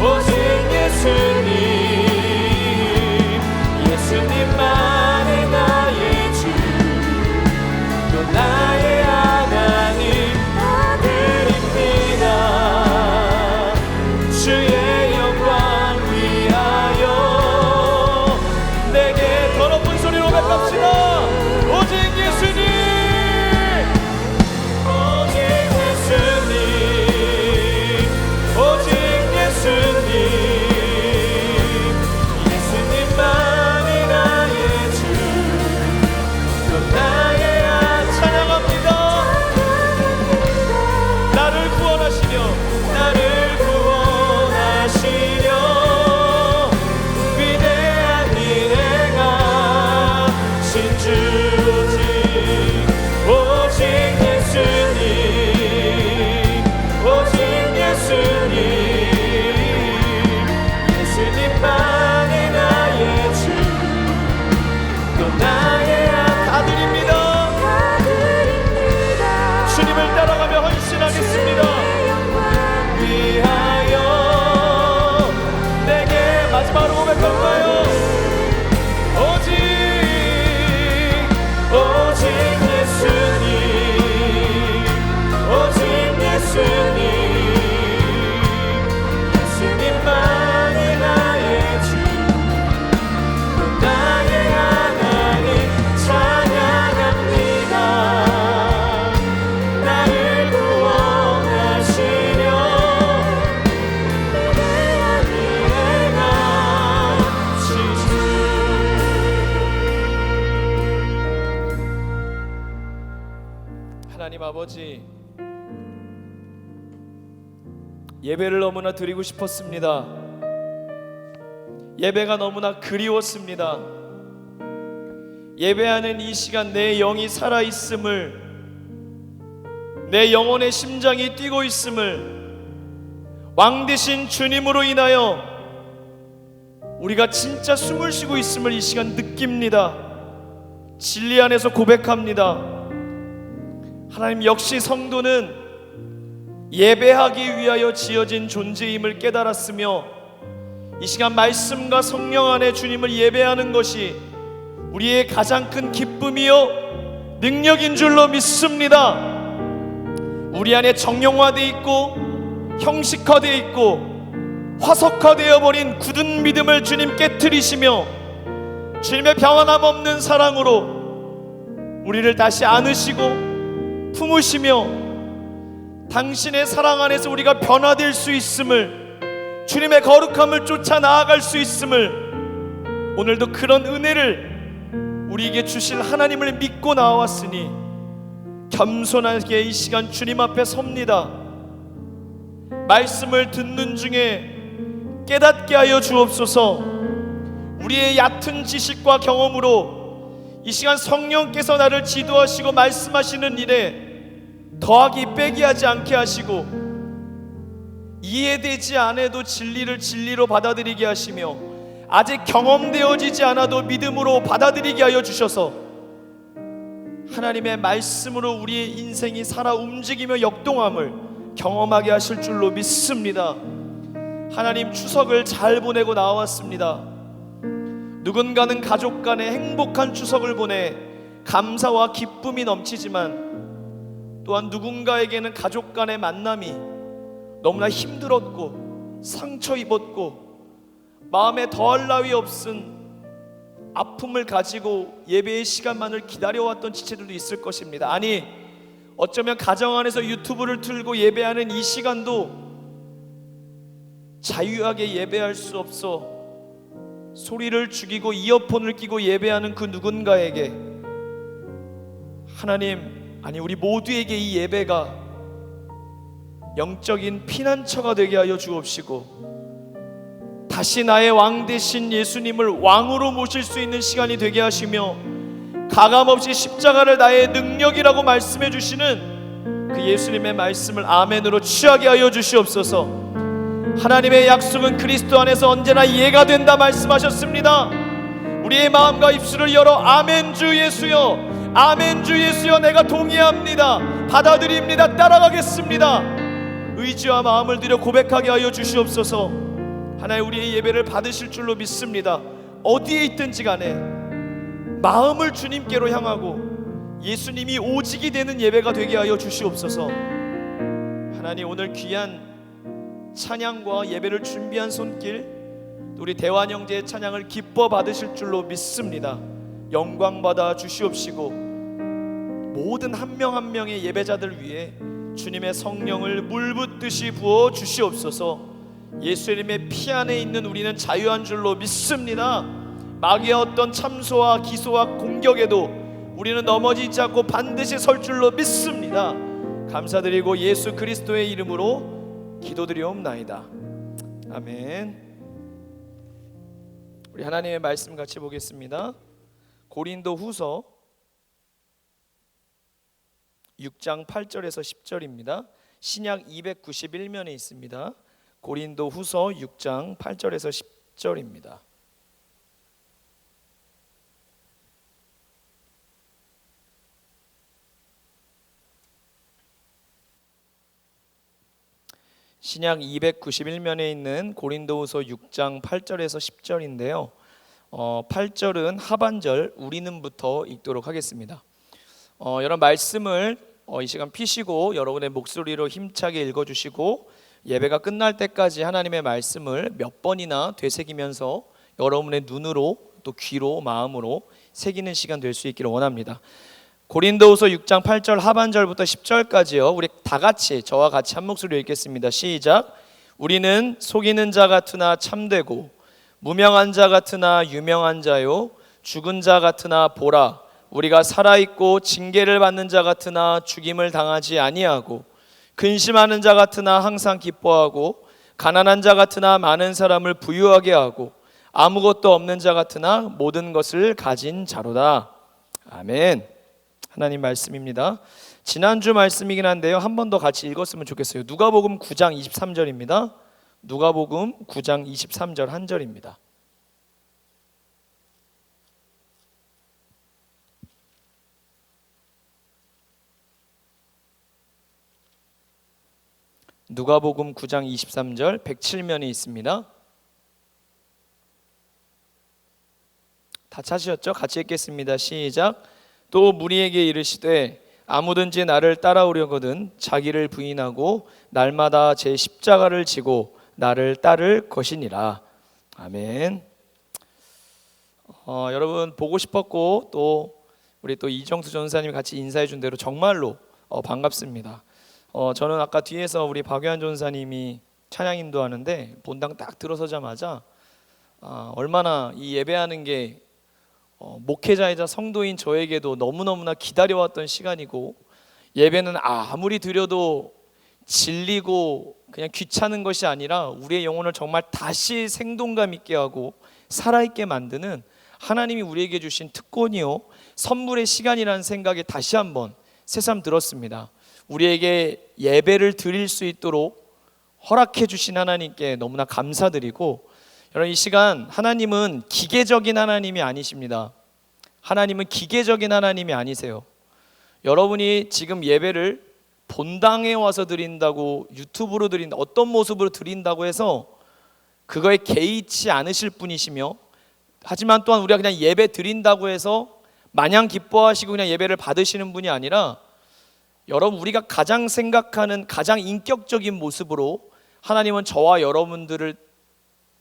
오직 예수님, 예수님만이 나의 주, 또 나의 하나님 드립니다. 주의 영광 위하여 내게 더 높은 소리로 고백합시다. 오직 예수님, 오직 예수님, 오직 예수님, 예수님만이 나의 주, 또 나의 찬양합니다. 나를 구원하시려, 나를 구원하시려 위대한 일 행하신 주, 오직 예수님, 오직 예수님, 예수님만이 나의 주, 또 나의 아들입니다. 주님을 따라가며 헌신하겠습니다. 위하여 내게 마지막으로 고백할 거예요. 오직 예수님, 오직 예수님, 예수님만이 나의 주, 또 나의 하나님 찬양합니다. 나를 구원하시려 위대한 일 행하신 주. 하나님 아버지, 예배를 너무나 드리고 싶었습니다. 예배가 너무나 그리웠습니다. 예배하는 이 시간 내 영이 살아있음을, 내 영혼의 심장이 뛰고 있음을, 왕 되신 주님으로 인하여 우리가 진짜 숨을 쉬고 있음을 이 시간 느낍니다. 진리 안에서 고백합니다. 하나님, 역시 성도는 예배하기 위하여 지어진 존재임을 깨달았으며 이 시간 말씀과 성령 안에 주님을 예배하는 것이 우리의 가장 큰 기쁨이요 능력인 줄로 믿습니다. 우리 안에 정령화되어 있고 형식화되어 있고 화석화되어 버린 굳은 믿음을 주님 깨트리시며 주님의 평안함 없는 사랑으로 우리를 다시 안으시고 품으시며 당신의 사랑 안에서 우리가 변화될 수 있음을, 주님의 거룩함을 쫓아 나아갈 수 있음을, 오늘도 그런 은혜를 우리에게 주실 하나님을 믿고 나왔으니 겸손하게 이 시간 주님 앞에 섭니다. 말씀을 듣는 중에 깨닫게 하여 주옵소서. 우리의 얕은 지식과 경험으로 이 시간 성령께서 나를 지도하시고 말씀하시는 일에 더하기 빼기 하지 않게 하시고 이해되지 않아도 진리를 진리로 받아들이게 하시며 아직 경험되어지지 않아도 믿음으로 받아들이게 하여 주셔서 하나님의 말씀으로 우리의 인생이 살아 움직이며 역동함을 경험하게 하실 줄로 믿습니다. 하나님, 추석을 잘 보내고 나왔습니다. 누군가는 가족 간에 행복한 추석을 보내 감사와 기쁨이 넘치지만 또한 누군가에게는 가족 간의 만남이 너무나 힘들었고 상처 입었고 마음에 더할 나위 없은 아픔을 가지고 예배의 시간만을 기다려왔던 지체들도 있을 것입니다. 아니, 어쩌면 가정 안에서 유튜브를 틀고 예배하는 이 시간도 자유하게 예배할 수 없어 소리를 죽이고 이어폰을 끼고 예배하는 그 누군가에게 하나님, 아니 우리 모두에게 이 예배가 영적인 피난처가 되게 하여 주옵시고 다시 나의 왕 되신 예수님을 왕으로 모실 수 있는 시간이 되게 하시며 가감없이 십자가를 나의 능력이라고 말씀해 주시는 그 예수님의 말씀을 아멘으로 취하게 하여 주시옵소서. 하나님의 약속은 그리스도 안에서 언제나 이해가 된다 말씀하셨습니다. 우리의 마음과 입술을 열어 아멘 주 예수여, 아멘 주 예수여, 내가 동의합니다, 받아들입니다, 따라가겠습니다. 의지와 마음을 들여 고백하게 하여 주시옵소서. 하나님, 우리의 예배를 받으실 줄로 믿습니다. 어디에 있든지 간에 마음을 주님께로 향하고 예수님이 오직이 되는 예배가 되게 하여 주시옵소서. 하나님, 오늘 귀한 찬양과 예배를 준비한 손길, 우리 대환 형제의 찬양을 기뻐 받으실 줄로 믿습니다. 영광 받아 주시옵시고 모든 한 명 한 명의 예배자들 위해 주님의 성령을 물붓듯이 부어 주시옵소서. 예수님의 피 안에 있는 우리는 자유한 줄로 믿습니다. 마귀의 어떤 참소와 기소와 공격에도 우리는 넘어지지 않고 반드시 설 줄로 믿습니다. 감사드리고 예수 그리스도의 이름으로 기도드리옵나이다. 아멘. 우리 하나님의 말씀 같이 보겠습니다. 고린도 후서 6장 8절에서 10절입니다. 신약 291면에 있습니다. 고린도 후서 6장 8절에서 10절입니다. 신약 291면에 있는 고린도후서 6장 8절에서 10절인데요. 8절은 하반절 우리는부터 읽도록 하겠습니다. 여러분 말씀을 이 시간 피시고 여러분의 목소리로 힘차게 읽어주시고 예배가 끝날 때까지 하나님의 말씀을 몇 번이나 되새기면서 여러분의 눈으로 또 귀로 마음으로 새기는 시간 될 수 있기를 원합니다. 고린도후서 6장 8절 하반절부터 10절까지요. 우리 다 같이 저와 같이 한 목소리로 읽겠습니다. 시작. 우리는 속이는 자 같으나 참되고 무명한 자 같으나 유명한 자요 죽은 자 같으나 보라 우리가 살아있고 징계를 받는 자 같으나 죽임을 당하지 아니하고 근심하는 자 같으나 항상 기뻐하고 가난한 자 같으나 많은 사람을 부유하게 하고 아무것도 없는 자 같으나 모든 것을 가진 자로다. 아멘. 하나님 말씀입니다. 지난주 말씀이긴 한데요, 한 번 더 같이 읽었으면 좋겠어요. 누가복음 9장 23절입니다. 누가복음 9장 23절 한 절입니다. 누가복음 9장 23절 107면에 있습니다. 다 찾으셨죠? 같이 읽겠습니다. 시작. 또 무리에게 이르시되 아무든지 나를 따라오려거든 자기를 부인하고 날마다 제 십자가를 지고 나를 따를 것이니라. 아멘. 여러분 보고 싶었고 또 우리 또 이정수 전사님이 같이 인사해 준 대로 정말로 반갑습니다. 저는 아까 뒤에서 우리 박유한 전사님이 찬양 인도하는데 본당 딱 들어서자마자 얼마나 이 예배하는 게 목회자이자 성도인 저에게도 너무너무나 기다려왔던 시간이고, 예배는 아무리 드려도 질리고 그냥 귀찮은 것이 아니라 우리의 영혼을 정말 다시 생동감 있게 하고 살아있게 만드는 하나님이 우리에게 주신 특권이요 선물의 시간이라는 생각에 다시 한번 새삼 들었습니다. 우리에게 예배를 드릴 수 있도록 허락해 주신 하나님께 너무나 감사드리고, 여러분 이 시간 하나님은 기계적인 하나님이 아니십니다. 하나님은 기계적인 하나님이 아니세요. 여러분이 지금 예배를 본당에 와서 드린다고, 유튜브로 드린다, 어떤 모습으로 드린다고 해서 그거에 개의치 않으실 분이시며, 하지만 또한 우리가 그냥 예배 드린다고 해서 마냥 기뻐하시고 그냥 예배를 받으시는 분이 아니라, 여러분 우리가 가장 생각하는 가장 인격적인 모습으로 하나님은 저와 여러분들을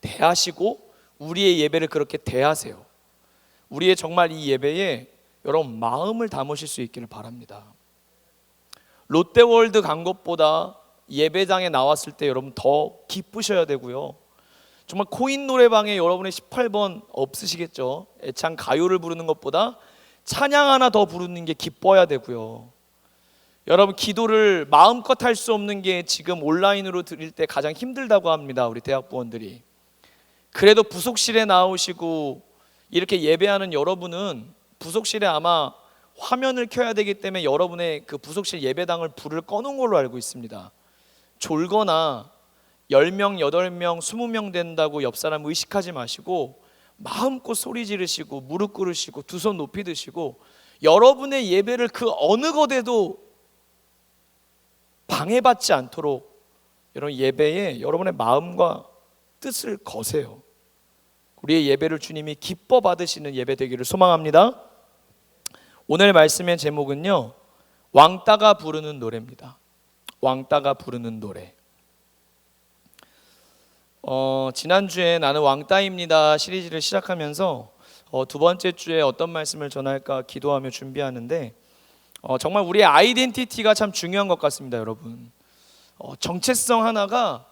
대하시고 우리의 예배를 그렇게 대하세요. 우리의 정말 이 예배에 여러분 마음을 담으실 수 있기를 바랍니다. 롯데월드 간 것보다 예배장에 나왔을 때 여러분 더 기쁘셔야 되고요. 정말 코인 노래방에 여러분의 18번 없으시겠죠. 애창 가요를 부르는 것보다 찬양 하나 더 부르는 게 기뻐야 되고요. 여러분 기도를 마음껏 할 수 없는 게 지금 온라인으로 드릴 때 가장 힘들다고 합니다. 우리 대학부원들이. 그래도 부속실에 나오시고 이렇게 예배하는 여러분은 부속실에 아마 화면을 켜야 되기 때문에 여러분의 그 부속실 예배당을 불을 꺼놓은 걸로 알고 있습니다. 졸거나 10명, 8명, 20명 된다고 옆 사람 의식하지 마시고 마음껏 소리 지르시고 무릎 꿇으시고 두 손 높이 드시고 여러분의 예배를 그 어느 것에도 방해받지 않도록 여러분 예배에 여러분의 마음과 뜻을 거세요. 우리의 예배를 주님이 기뻐 받으시는 예배 되기를 소망합니다. 오늘 말씀의 제목은요, 왕따가 부르는 노래입니다. 왕따가 부르는 노래. 지난주에 나는 왕따입니다 시리즈를 시작하면서 두 번째 주에 어떤 말씀을 전할까 기도하며 준비하는데, 정말 우리의 아이덴티티가 참 중요한 것 같습니다. 여러분 정체성 하나가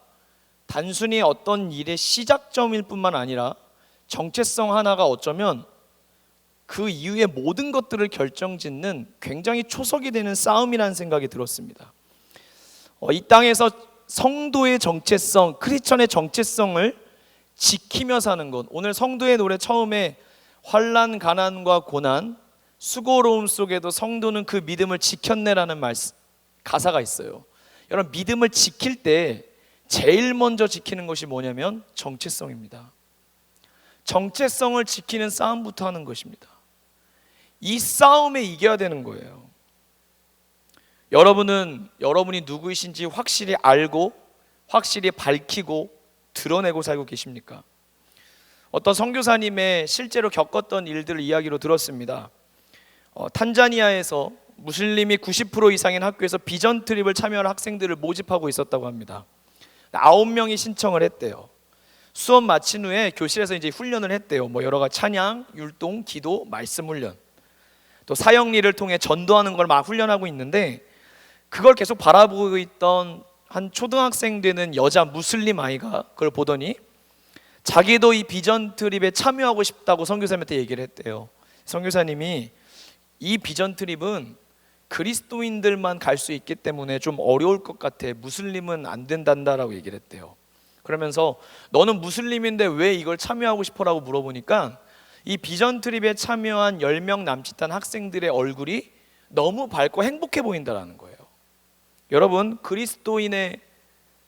단순히 어떤 일의 시작점일 뿐만 아니라 정체성 하나가 어쩌면 그 이후의 모든 것들을 결정짓는 굉장히 초석이 되는 싸움이라는 생각이 들었습니다. 이 땅에서 성도의 정체성, 크리스천의 정체성을 지키며 사는 것. 오늘 성도의 노래 처음에 환난, 가난과 고난, 수고로움 속에도 성도는 그 믿음을 지켰네라는 가사가 있어요. 여러분 믿음을 지킬 때 제일 먼저 지키는 것이 뭐냐면 정체성입니다. 정체성을 지키는 싸움부터 하는 것입니다. 이 싸움에 이겨야 되는 거예요. 여러분이 누구이신지 확실히 알고 확실히 밝히고 드러내고 살고 계십니까? 어떤 선교사님의 실제로 겪었던 일들을 이야기로 들었습니다. 탄자니아에서 무슬림이 90% 이상인 학교에서 비전 트립을 참여할 학생들을 모집하고 있었다고 합니다. 9명이 신청을 했대요. 수업 마친 후에 교실에서 이제 훈련을 했대요. 여러 가지 찬양, 율동, 기도, 말씀 훈련, 또 사역일을 통해 전도하는 걸 막 훈련하고 있는데, 그걸 계속 바라보고 있던 한 초등학생 되는 여자 무슬림 아이가 그걸 보더니 자기도 이 비전 트립에 참여하고 싶다고 선교사님한테 얘기를 했대요. 선교사님이 이 비전 트립은 그리스도인들만 갈 수 있기 때문에 좀 어려울 것 같아. 무슬림은 안 된단다라고 얘기를 했대요. 그러면서 너는 무슬림인데 왜 이걸 참여하고 싶어라고 물어보니까 이 비전 트립에 참여한 10명 남짓한 학생들의 얼굴이 너무 밝고 행복해 보인다라는 거예요. 여러분, 그리스도인의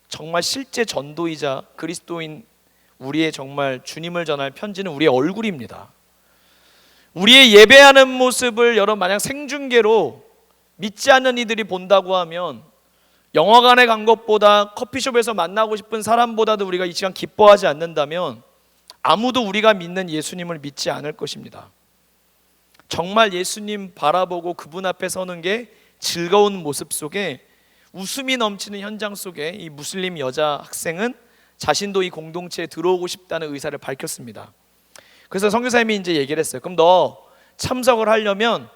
정말 실제 전도이자 그리스도인 우리의 정말 주님을 전할 편지는 우리의 얼굴입니다. 우리의 예배하는 모습을 여러분 만약 생중계로 믿지 않는 이들이 본다고 하면 영화관에 간 것보다 커피숍에서 만나고 싶은 사람보다도 우리가 이 시간 기뻐하지 않는다면 아무도 우리가 믿는 예수님을 믿지 않을 것입니다. 정말 예수님 바라보고 그분 앞에 서는 게 즐거운 모습 속에 웃음이 넘치는 현장 속에 이 무슬림 여자 학생은 자신도 이 공동체에 들어오고 싶다는 의사를 밝혔습니다. 그래서 선교사님이 이제 얘기를 했어요. 그럼 너 참석을 하려면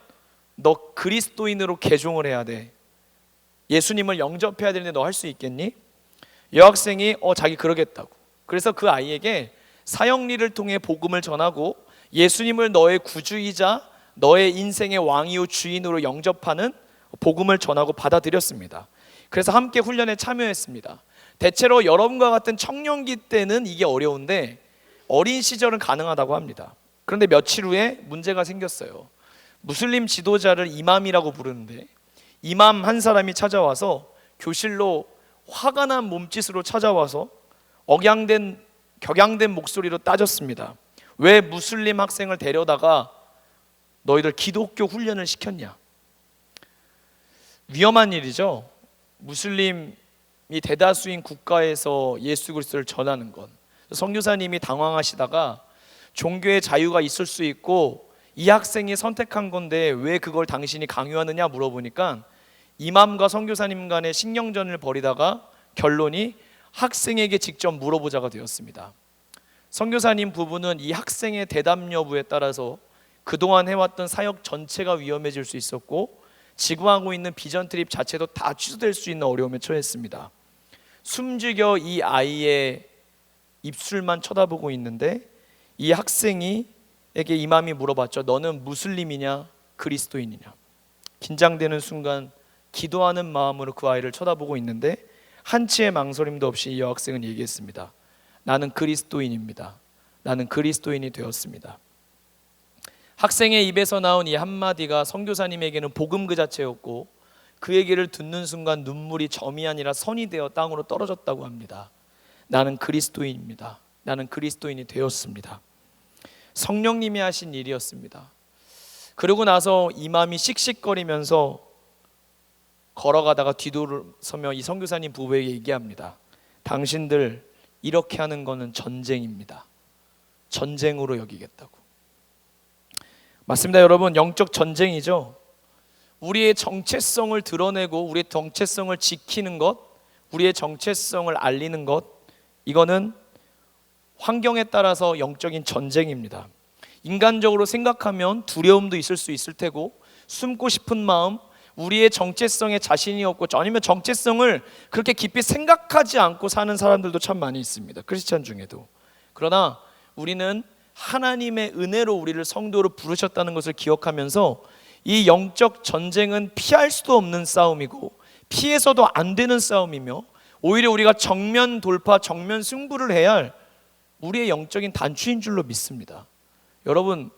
너 그리스도인으로 개종을 해야 돼. 예수님을 영접해야 되는데 너 할 수 있겠니? 여학생이 자기 그러겠다고. 그래서 그 아이에게 사형리를 통해 복음을 전하고 예수님을 너의 구주이자 너의 인생의 왕이요 주인으로 영접하는 복음을 전하고 받아들였습니다. 그래서 함께 훈련에 참여했습니다. 대체로 여러분과 같은 청년기 때는 이게 어려운데 어린 시절은 가능하다고 합니다. 그런데 며칠 후에 문제가 생겼어요. 무슬림 지도자를 이맘이라고 부르는데 이맘 한 사람이 찾아와서 교실로 화가 난 몸짓으로 찾아와서 격양된 목소리로 따졌습니다. 왜 무슬림 학생을 데려다가 너희들 기독교 훈련을 시켰냐? 위험한 일이죠. 무슬림이 대다수인 국가에서 예수 그리스도를 전하는 건. 선교사님이 당황하시다가 종교의 자유가 있을 수 있고 이 학생이 선택한 건데 왜 그걸 당신이 강요하느냐 물어보니까 이맘과 선교사님 간의 신경전을 벌이다가 결론이 학생에게 직접 물어보자가 되었습니다. 선교사님 부부는 이 학생의 대답 여부에 따라서 그동안 해왔던 사역 전체가 위험해질 수 있었고 지구하고 있는 비전 트립 자체도 다 취소될 수 있는 어려움에 처했습니다. 숨죽여 이 아이의 입술만 쳐다보고 있는데 이 학생에게 이맘이 물어봤죠. 너는 무슬림이냐 그리스도인이냐? 긴장되는 순간 기도하는 마음으로 그 아이를 쳐다보고 있는데 한치의 망설임도 없이 이 여학생은 얘기했습니다. 나는 그리스도인입니다. 나는 그리스도인이 되었습니다. 학생의 입에서 나온 이 한마디가 선교사님에게는 복음 그 자체였고 그 얘기를 듣는 순간 눈물이 점이 아니라 선이 되어 땅으로 떨어졌다고 합니다. 나는 그리스도인입니다. 나는 그리스도인이 되었습니다. 성령님이 하신 일이었습니다. 그러고 나서 이맘이 씩씩거리면서 걸어가다가 뒤돌아서며 이 선교사님 부부에게 얘기합니다. 당신들 이렇게 하는 거는 전쟁입니다. 전쟁으로 여기겠다고. 맞습니다, 여러분. 영적 전쟁이죠. 우리의 정체성을 드러내고 우리의 정체성을 지키는 것, 우리의 정체성을 알리는 것, 이거는 환경에 따라서 영적인 전쟁입니다. 인간적으로 생각하면 두려움도 있을 수 있을 테고 숨고 싶은 마음, 우리의 정체성에 자신이 없고 아니면 정체성을 그렇게 깊이 생각하지 않고 사는 사람들도 참 많이 있습니다. 크리스찬 중에도. 그러나 우리는 하나님의 은혜로 우리를 성도로 부르셨다는 것을 기억하면서 이 영적 전쟁은 피할 수도 없는 싸움이고 피해서도 안 되는 싸움이며 오히려 우리가 정면 돌파, 정면 승부를 해야 할 우리의 영적인 단추인 줄로 믿습니다. 여러분,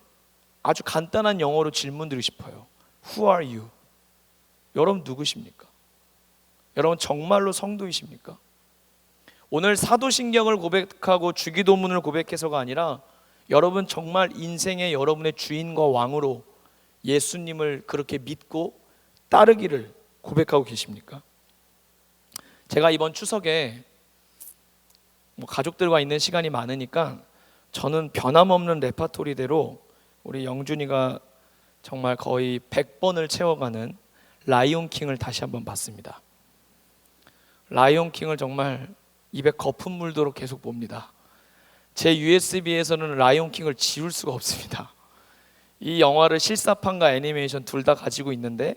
아주 간단한 영어로 질문 드리고 싶어요. Who are you? 여러분 누구십니까? 여러분 정말로 성도이십니까? 오늘 사도신경을 고백하고 주기도문을 고백해서가 아니라 여러분 정말 인생의 여러분의 주인과 왕으로 예수님을 그렇게 믿고 따르기를 고백하고 계십니까? 제가 이번 추석에 가족들과 있는 시간이 많으니까 저는 변함없는 레파토리대로 우리 영준이가 정말 거의 100번을 채워가는 라이온킹을 다시 한번 봤습니다. 라이온킹을 정말 입에 거품 물도록 계속 봅니다. 제 USB에서는 라이온킹을 지울 수가 없습니다. 이 영화를 실사판과 애니메이션 둘 다 가지고 있는데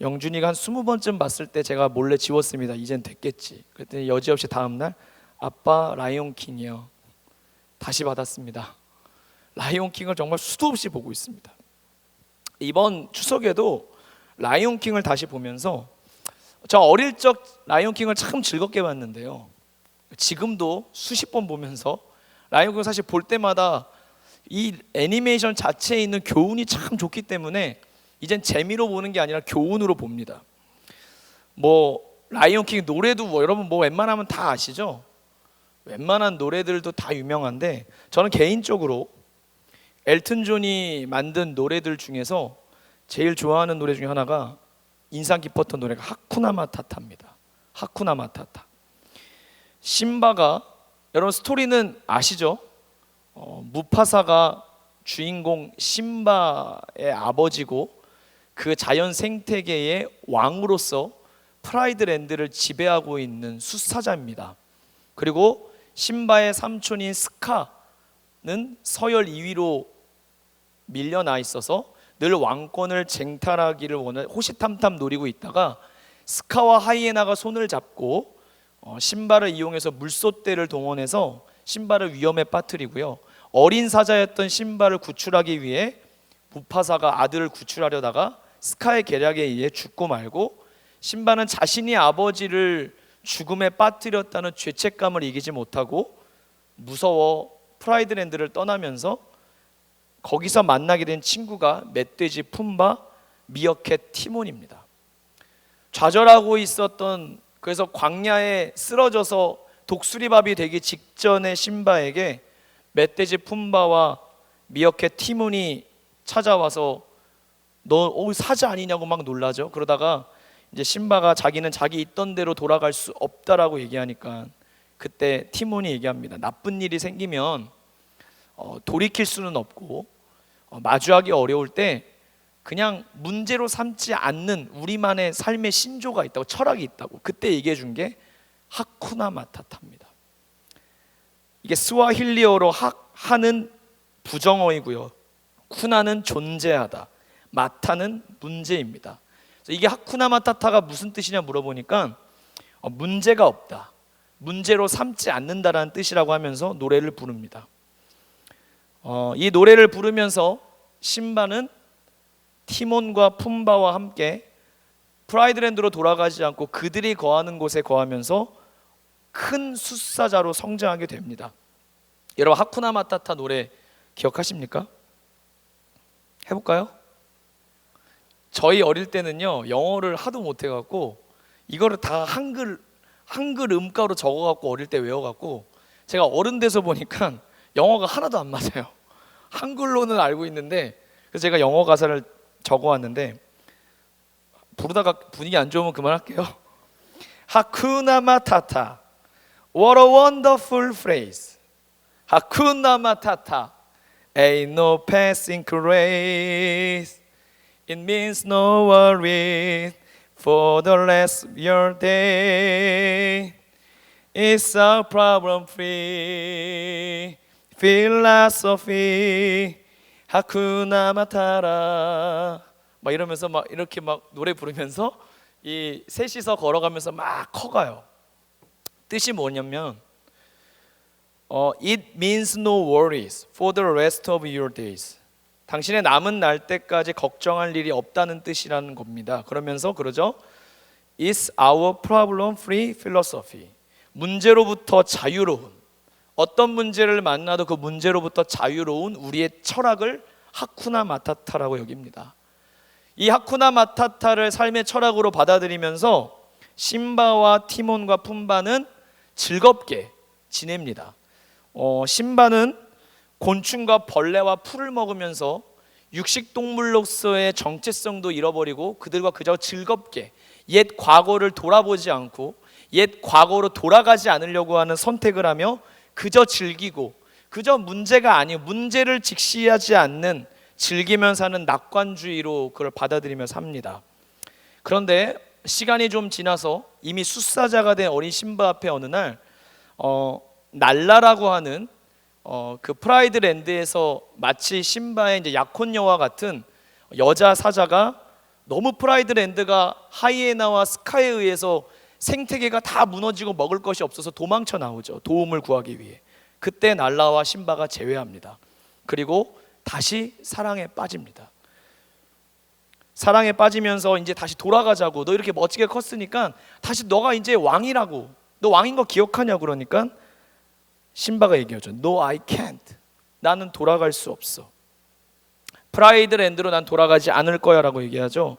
영준이가 한 20번쯤 봤을 때 제가 몰래 지웠습니다. 이젠 됐겠지. 그랬더니 여지없이 다음날 아빠 라이온킹이요. 다시 받았습니다. 라이온킹을 정말 수도 없이 보고 있습니다. 이번 추석에도 라이온킹을 다시 보면서 저 어릴 적 라이온킹을 참 즐겁게 봤는데요. 지금도 수십 번 보면서 라이온킹을 사실 볼 때마다 이 애니메이션 자체에 있는 교훈이 참 좋기 때문에 이젠 재미로 보는 게 아니라 교훈으로 봅니다. 뭐 라이온킹 노래도 뭐 여러분 뭐 웬만하면 다 아시죠? 웬만한 노래들도 다 유명한데 저는 개인적으로 엘튼 존이 만든 노래들 중에서 제일 좋아하는 노래 중에 하나가 인상 깊었던 노래가 하쿠나 마타타입니다. 하쿠나 마타타. 심바가 여러분 스토리는 아시죠? 무파사가 주인공 심바의 아버지고 그 자연 생태계의 왕으로서 프라이드랜드를 지배하고 있는 숫사자입니다. 그리고 심바의 삼촌인 스카는 서열 2위로 밀려나 있어서 늘 왕권을 쟁탈하기를 원해 호시탐탐 노리고 있다가 스카와 하이에나가 손을 잡고 심바를 이용해서 물소떼를 동원해서 심바를 위험에 빠뜨리고요. 어린 사자였던 심바를 구출하기 위해 무파사가 아들을 구출하려다가 스카의 계략에 의해 죽고 말고 심바는 자신이 아버지를 죽음에 빠뜨렸다는 죄책감을 이기지 못하고 무서워 프라이드랜드를 떠나면서 거기서 만나게 된 친구가 멧돼지 푼바, 미어캣 티몬입니다. 좌절하고 있었던 그래서 광야에 쓰러져서 독수리밥이 되기 직전의 심바에게 멧돼지 푼바와 미어캣 티몬이 찾아와서 너 사자 아니냐고 막 놀라죠. 그러다가 이제 심바가 자기는 자기 있던 대로 돌아갈 수 없다라고 얘기하니까 그때 티몬이 얘기합니다. 나쁜 일이 생기면 돌이킬 수는 없고 마주하기 어려울 때 그냥 문제로 삼지 않는 우리만의 삶의 신조가 있다고, 철학이 있다고 그때 얘기해 준 게 하쿠나 마타타입니다. 이게 스와힐리어로 하는 부정어이고요, 쿠나는 존재하다, 마타는 문제입니다. 그래서 이게 하쿠나 마타타가 무슨 뜻이냐 물어보니까 문제가 없다, 문제로 삼지 않는다라는 뜻이라고 하면서 노래를 부릅니다. 이 노래를 부르면서 심바는 티몬과 푼바와 함께 프라이드랜드로 돌아가지 않고 그들이 거하는 곳에 거하면서 큰 숫사자로 성장하게 됩니다. 여러분 하쿠나 마타타 노래 기억하십니까? 해볼까요? 저희 어릴 때는요 영어를 하도 못해갖고 이거를 다 한글 음가로 적어갖고 어릴 때 외워갖고 제가 어른 돼서 보니까 영어가 하나도 안 맞아요. 한글로는 알고 있는데 그래서 제가 영어 가사를 적어왔는데 부르다가 분위기 안 좋으면 그만할게요. 하쿠나 마타타, what a wonderful phrase. 하쿠나 마타타, ain't no passing craze. It means no worries for the rest of your day. It's a problem free philosophy. 하쿠나 마타라. 막 이러면서 막 이렇게 막 노래 부르면서 이 셋이서 걸어가면서 막 커가요. 뜻이 뭐냐면 It means no worries for the rest of your days. 당신의 남은 날 때까지 걱정할 일이 없다는 뜻이라는 겁니다. 그러면서 그러죠. It's our problem free philosophy. 문제로부터 자유로운, 어떤 문제를 만나도 그 문제로부터 자유로운 우리의 철학을 하쿠나 마타타라고 여깁니다. 이 하쿠나 마타타를 삶의 철학으로 받아들이면서 심바와 티몬과 푼바는 즐겁게 지냅니다. 심바는 곤충과 벌레와 풀을 먹으면서 육식동물로서의 정체성도 잃어버리고 그들과 그저 즐겁게 옛 과거를 돌아보지 않고 옛 과거로 돌아가지 않으려고 하는 선택을 하며 그저 즐기고 그저 문제가 아니고 문제를 직시하지 않는 즐기며 사는 낙관주의로 그걸 받아들이며 삽니다. 그런데 시간이 좀 지나서 이미 숫사자가 된 어린 심바 앞에 어느 날 날라라고 하는 그 프라이드랜드에서 마치 심바의 이제 약혼녀와 같은 여자 사자가 너무 프라이드랜드가 하이에나와 스카에 의해서 생태계가 다 무너지고 먹을 것이 없어서 도망쳐 나오죠. 도움을 구하기 위해. 그때 날라와 심바가 재회합니다. 그리고 다시 사랑에 빠집니다. 사랑에 빠지면서 이제 다시 돌아가자고. 너 이렇게 멋지게 컸으니까 다시 너가 이제 왕이라고. 너 왕인 거 기억하냐고. 그러니까 심바가 얘기하죠. No, I can't. 나는 돌아갈 수 없어. 프라이드 랜드로 난 돌아가지 않을 거야 라고 얘기하죠.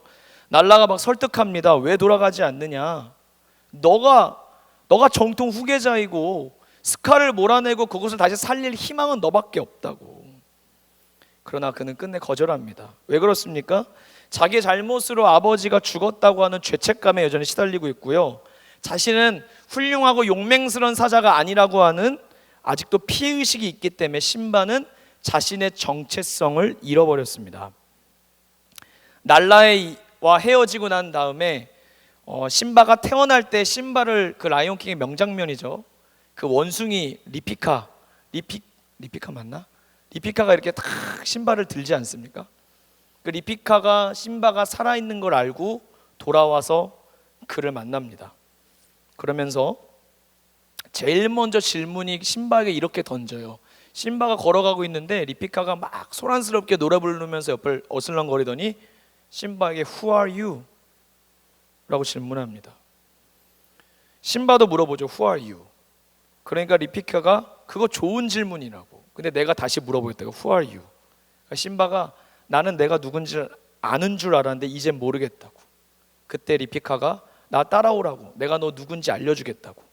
날라가 막 설득합니다. 왜 돌아가지 않느냐. 너가 정통 후계자이고 스카를 몰아내고 그것을 다시 살릴 희망은 너밖에 없다고. 그러나 그는 끝내 거절합니다. 왜 그렇습니까? 자기 잘못으로 아버지가 죽었다고 하는 죄책감에 여전히 시달리고 있고요. 자신은 훌륭하고 용맹스러운 사자가 아니라고 하는 아직도 피해의식이 있기 때문에 심바는 자신의 정체성을 잃어버렸습니다. 날라와 헤어지고 난 다음에 심바가 태어날 때 심바를 그 라이온킹의 명장면이죠. 그 원숭이 리피카 맞나? 리피카가 이렇게 탁 심바를 들지 않습니까? 그 리피카가 심바가 살아있는 걸 알고 돌아와서 그를 만납니다. 그러면서 제일 먼저 질문이 심바에게 이렇게 던져요. 심바가 걸어가고 있는데 리피카가 막 소란스럽게 노래 부르면서 옆을 어슬렁거리더니 심바에게 Who are you? 라고 질문합니다. 심바도 물어보죠. Who are you? 그러니까 리피카가 그거 좋은 질문이라고. 근데 내가 다시 물어보겠다고. Who are you? 그러니까 심바가 나는 내가 누군지 아는 줄 알았는데 이제 모르겠다고. 그때 리피카가 나 따라오라고. 내가 너 누군지 알려주겠다고.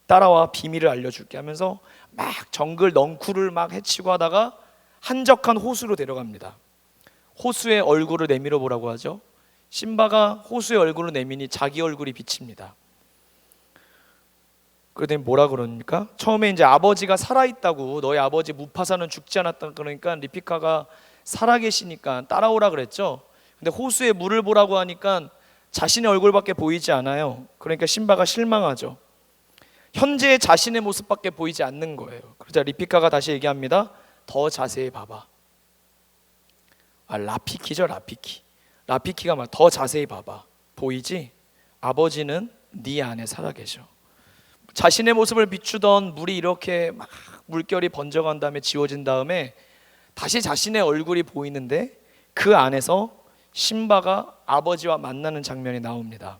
따라와 비밀을 알려줄게 하면서 막 정글 넝쿨을 막 헤치고 하다가 한적한 호수로 데려갑니다. 호수의 얼굴을 내밀어 보라고 하죠. 심바가 호수의 얼굴을 내미니 자기 얼굴이 비칩니다. 그러더니 뭐라 그러니까? 처음에 이제 아버지가 살아있다고, 너희 아버지 무파사는 죽지 않았다 그러니까 리피카가 살아계시니까 따라오라 그랬죠. 근데 호수에 물을 보라고 하니까 자신의 얼굴밖에 보이지 않아요. 그러니까 심바가 실망하죠. 현재의 자신의 모습밖에 보이지 않는 거예요. 그러자 리피카가 다시 얘기합니다. 더 자세히 봐봐. 라피키죠. 라피키가 막 더 자세히 봐봐. 보이지? 아버지는 네 안에 살아계셔. 자신의 모습을 비추던 물이 이렇게 막 물결이 번져간 다음에 지워진 다음에 다시 자신의 얼굴이 보이는데 그 안에서 심바가 아버지와 만나는 장면이 나옵니다.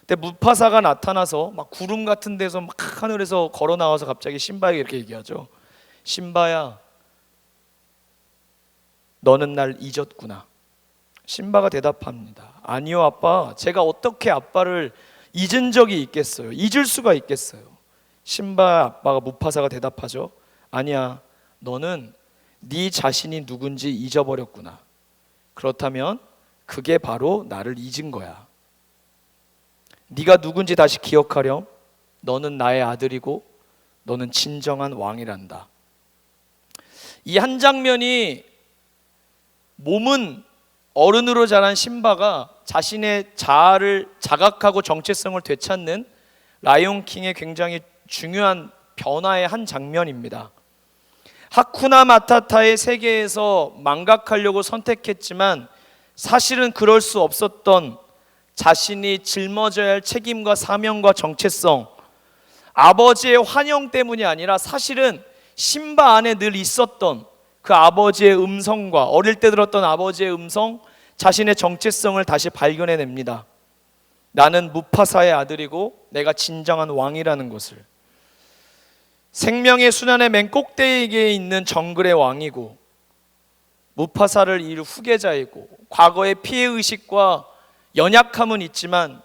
그때 무파사가 나타나서 막 구름 같은 데서 막 하늘에서 걸어 나와서 갑자기 심바에게 이렇게 얘기하죠. 심바야, 너는 날 잊었구나. 심바가 대답합니다. 아니요 아빠, 제가 어떻게 아빠를 잊은 적이 있겠어요. 잊을 수가 있겠어요. 심바 아빠가 무파사가 대답하죠. 아니야, 너는 네 자신이 누군지 잊어버렸구나. 그렇다면 그게 바로 나를 잊은 거야. 네가 누군지 다시 기억하렴. 너는 나의 아들이고 너는 진정한 왕이란다. 이 한 장면이 몸은 어른으로 자란 심바가 자신의 자아를 자각하고 정체성을 되찾는 라이온킹의 굉장히 중요한 변화의 한 장면입니다. 하쿠나 마타타의 세계에서 망각하려고 선택했지만 사실은 그럴 수 없었던 자신이 짊어져야 할 책임과 사명과 정체성, 아버지의 환영 때문이 아니라 사실은 심바 안에 늘 있었던 그 아버지의 음성과 어릴 때 들었던 아버지의 음성, 자신의 정체성을 다시 발견해냅니다. 나는 무파사의 아들이고 내가 진정한 왕이라는 것을. 생명의 순환의 맨 꼭대기에 있는 정글의 왕이고 무파사를 이룰 후계자이고 과거의 피해의식과 연약함은 있지만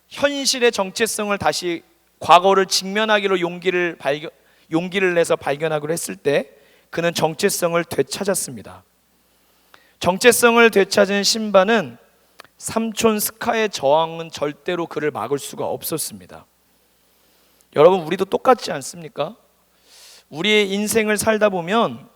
현실의 정체성을 다시 과거를 직면하기로 용기를 내서 발견하기로 했을 때 그는 정체성을 되찾았습니다. 정체성을 되찾은 심바는 삼촌 스카의 저항은 절대로 그를 막을 수가 없었습니다. 여러분, 우리도 똑같지 않습니까? 우리의 인생을 살다 보면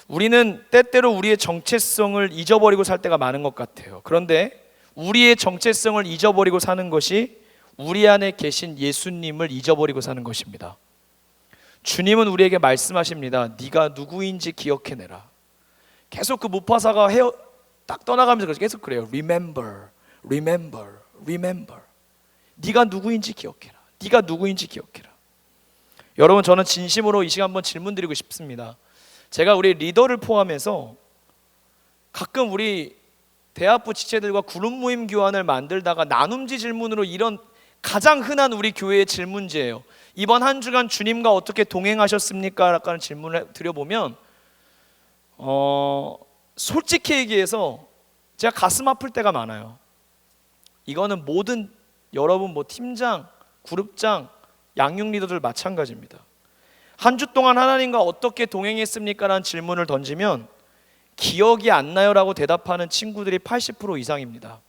우리는 때때로 우리의 정체성을 잊어버리고 살 때가 많은 것 같아요. 그런데 우리의 정체성을 잊어버리고 사는 것이 우리 안에 계신 예수님을 잊어버리고 사는 것입니다. 주님은 우리에게 말씀하십니다. 네가 누구인지 기억해내라. 계속 그 무파사가 딱 떠나가면서 계속 그래요. Remember, remember, remember. 네가 누구인지 기억해라. 네가 누구인지 기억해라. 여러분, 저는 진심으로 이 시간 한번 질문드리고 싶습니다. 제가 우리 리더를 포함해서 가끔 우리 대학부 지체들과 그룹 모임 교환을 만들다가 나눔지 질문으로 이런 가장 흔한 우리 교회의 질문지예요. 이번 한 주간 주님과 어떻게 동행하셨습니까? 라는 질문을 드려보면 솔직히 얘기해서 제가 가슴 아플 때가 많아요. 이거는 모든 여러분 팀장, 그룹장, 양육 리더들 마찬가지입니다. 한 주 동안 하나님과 어떻게 동행했습니까? 라는 질문을 던지면 기억이 안 나요 라고 대답하는 친구들이 80% 이상입니다.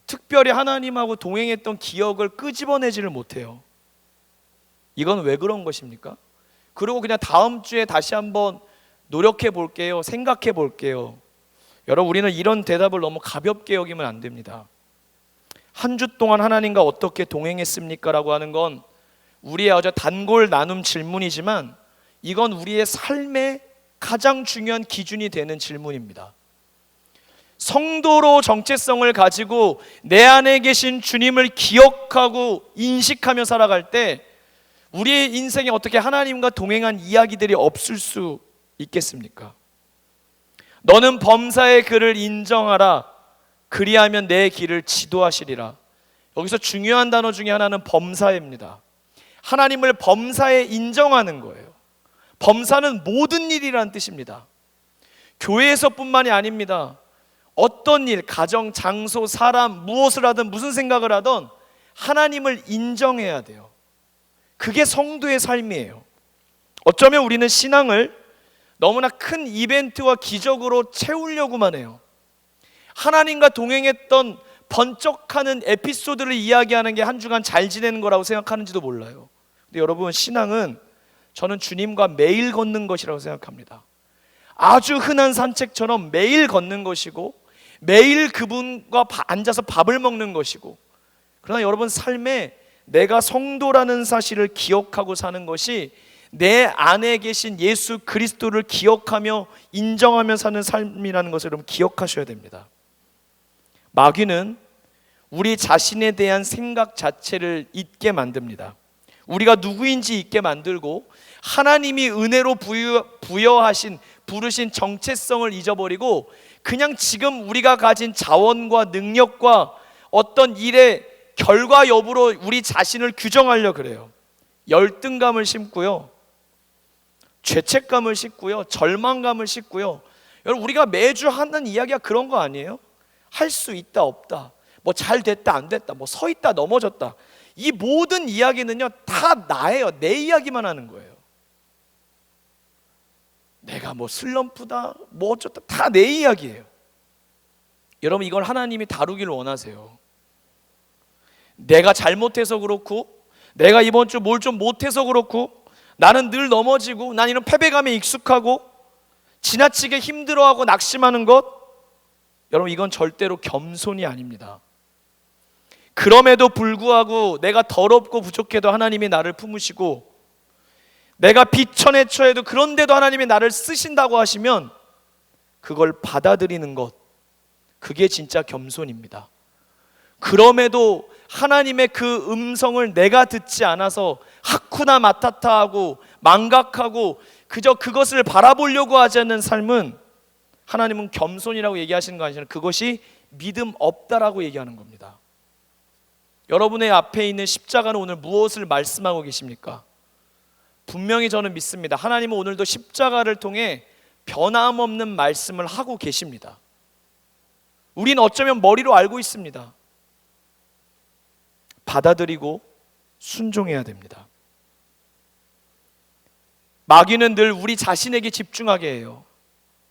특별히 하나님하고 동행했던 기억을 끄집어내지를 못해요. 이건 왜 그런 것입니까? 그리고 그냥 다음 주에 다시 한번 노력해 볼게요, 생각해 볼게요. 여러분, 우리는 이런 대답을 너무 가볍게 여기면 안 됩니다. 한 주 동안 하나님과 어떻게 동행했습니까? 라고 하는 건 우리의 아주 단골 나눔 질문이지만 이건 우리의 삶의 가장 중요한 기준이 되는 질문입니다. 성도로 정체성을 가지고 내 안에 계신 주님을 기억하고 인식하며 살아갈 때 우리의 인생에 어떻게 하나님과 동행한 이야기들이 없을 수 있겠습니까? 너는 범사의 그를 인정하라. 그리하면 내 길을 지도하시리라. 여기서 중요한 단어 중에 하나는 범사입니다. 하나님을 범사에 인정하는 거예요. 범사는 모든 일이라는 뜻입니다. 교회에서뿐만이 아닙니다. 어떤 일, 가정, 장소, 사람, 무엇을 하든 무슨 생각을 하든 하나님을 인정해야 돼요. 그게 성도의 삶이에요. 어쩌면 우리는 신앙을 너무나 큰 이벤트와 기적으로 채우려고만 해요. 하나님과 동행했던 번쩍하는 에피소드를 이야기하는 게 한 주간 잘 지내는 거라고 생각하는지도 몰라요. 근데 여러분, 신앙은 저는 주님과 매일 걷는 것이라고 생각합니다. 아주 흔한 산책처럼 매일 걷는 것이고 매일 그분과 앉아서 밥을 먹는 것이고, 그러나 여러분 삶에 내가 성도라는 사실을 기억하고 사는 것이 내 안에 계신 예수 그리스도를 기억하며 인정하며 사는 삶이라는 것을 여러분 기억하셔야 됩니다. 마귀는 우리 자신에 대한 생각 자체를 잊게 만듭니다. 우리가 누구인지 잊게 만들고 하나님이 은혜로 부여하신 부르신 정체성을 잊어버리고 그냥 지금 우리가 가진 자원과 능력과 어떤 일의 결과 여부로 우리 자신을 규정하려 그래요. 열등감을 심고요, 죄책감을 싣고요, 절망감을 싣고요. 여러분, 우리가 매주 하는 이야기가 그런 거 아니에요? 할 수 있다 없다, 뭐 잘 됐다 안 됐다, 뭐 서 있다 넘어졌다, 이 모든 이야기는요 다 나예요. 내 이야기만 하는 거예요. 내가 뭐 슬럼프다 뭐 어쩌다 다 내 이야기예요. 여러분, 이걸 하나님이 다루기를 원하세요. 내가 잘못해서 그렇고, 내가 이번 주 뭘 좀 못해서 그렇고, 나는 늘 넘어지고, 난 이런 패배감에 익숙하고 지나치게 힘들어하고 낙심하는 것, 여러분 이건 절대로 겸손이 아닙니다. 그럼에도 불구하고 내가 더럽고 부족해도 하나님이 나를 품으시고, 내가 비천에 처해도 그런데도 하나님이 나를 쓰신다고 하시면 그걸 받아들이는 것, 그게 진짜 겸손입니다. 그럼에도 하나님의 그 음성을 내가 듣지 않아서 하쿠나 마타타 하고 망각하고 그저 그것을 바라보려고 하지 않는 삶은, 하나님은 겸손이라고 얘기하시는 거 아니잖아요. 그것이 믿음 없다라고 얘기하는 겁니다. 여러분의 앞에 있는 십자가는 오늘 무엇을 말씀하고 계십니까? 분명히 저는 믿습니다. 하나님은 오늘도 십자가를 통해 변함없는 말씀을 하고 계십니다. 우린 어쩌면 머리로 알고 있습니다. 받아들이고 순종해야 됩니다. 마귀는 늘 우리 자신에게 집중하게 해요.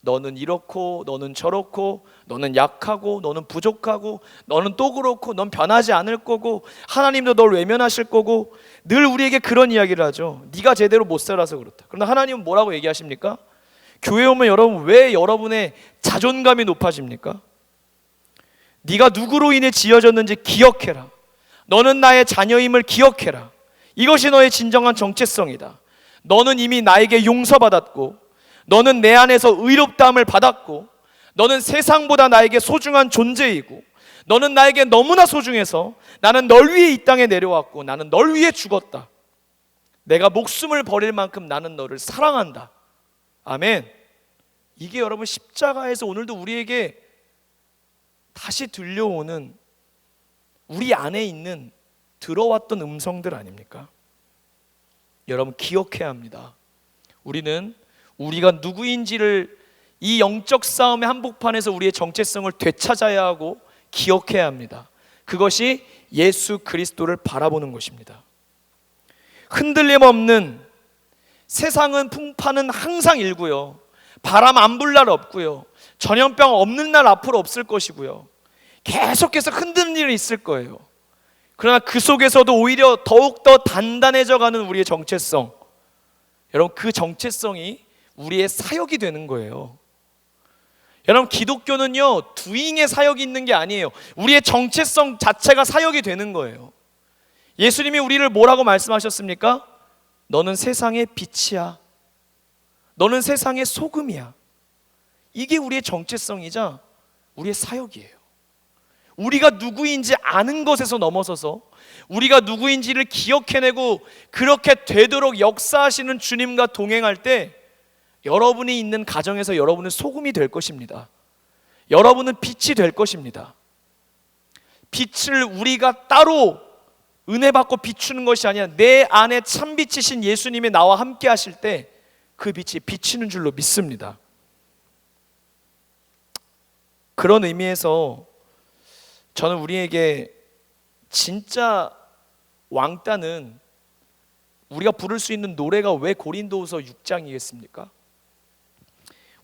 너는 이렇고, 너는 저렇고, 너는 약하고, 너는 부족하고, 너는 또 그렇고, 넌 변하지 않을 거고, 하나님도 널 외면하실 거고, 늘 우리에게 그런 이야기를 하죠. 네가 제대로 못 살아서 그렇다. 그러나 하나님은 뭐라고 얘기하십니까? 교회 오면 여러분, 왜 여러분의 자존감이 높아집니까? 네가 누구로 인해 지어졌는지 기억해라. 너는 나의 자녀임을 기억해라. 이것이 너의 진정한 정체성이다. 너는 이미 나에게 용서받았고, 너는 내 안에서 의롭다함을 받았고, 너는 세상보다 나에게 소중한 존재이고, 너는 나에게 너무나 소중해서 나는 널 위해 이 땅에 내려왔고, 나는 널 위해 죽었다. 내가 목숨을 버릴 만큼 나는 너를 사랑한다. 아멘. 이게 여러분 십자가에서 오늘도 우리에게 다시 들려오는 우리 안에 있는 들어왔던 음성들 아닙니까? 여러분 기억해야 합니다. 우리는 우리가 누구인지를 이 영적 싸움의 한복판에서 우리의 정체성을 되찾아야 하고 기억해야 합니다. 그것이 예수 그리스도를 바라보는 것입니다. 흔들림 없는 세상은 풍파는 항상 일고요. 바람 안 불 날 없고요. 전염병 없는 날 앞으로 없을 것이고요. 계속해서 흔드는 일이 있을 거예요. 그러나 그 속에서도 오히려 더욱더 단단해져 가는 우리의 정체성, 여러분 그 정체성이 우리의 사역이 되는 거예요. 여러분 기독교는요 두잉의 사역이 있는 게 아니에요. 우리의 정체성 자체가 사역이 되는 거예요. 예수님이 우리를 뭐라고 말씀하셨습니까? 너는 세상의 빛이야. 너는 세상의 소금이야. 이게 우리의 정체성이자 우리의 사역이에요. 우리가 누구인지 아는 것에서 넘어서서 우리가 누구인지를 기억해내고 그렇게 되도록 역사하시는 주님과 동행할 때 여러분이 있는 가정에서 여러분은 소금이 될 것입니다. 여러분은 빛이 될 것입니다. 빛을 우리가 따로 은혜 받고 비추는 것이 아니라 내 안에 참빛이신 예수님이 나와 함께 하실 때 그 빛이 비치는 줄로 믿습니다. 그런 의미에서 저는 우리에게 진짜 왕따는 우리가 부를 수 있는 노래가 왜 고린도후서 6장이겠습니까?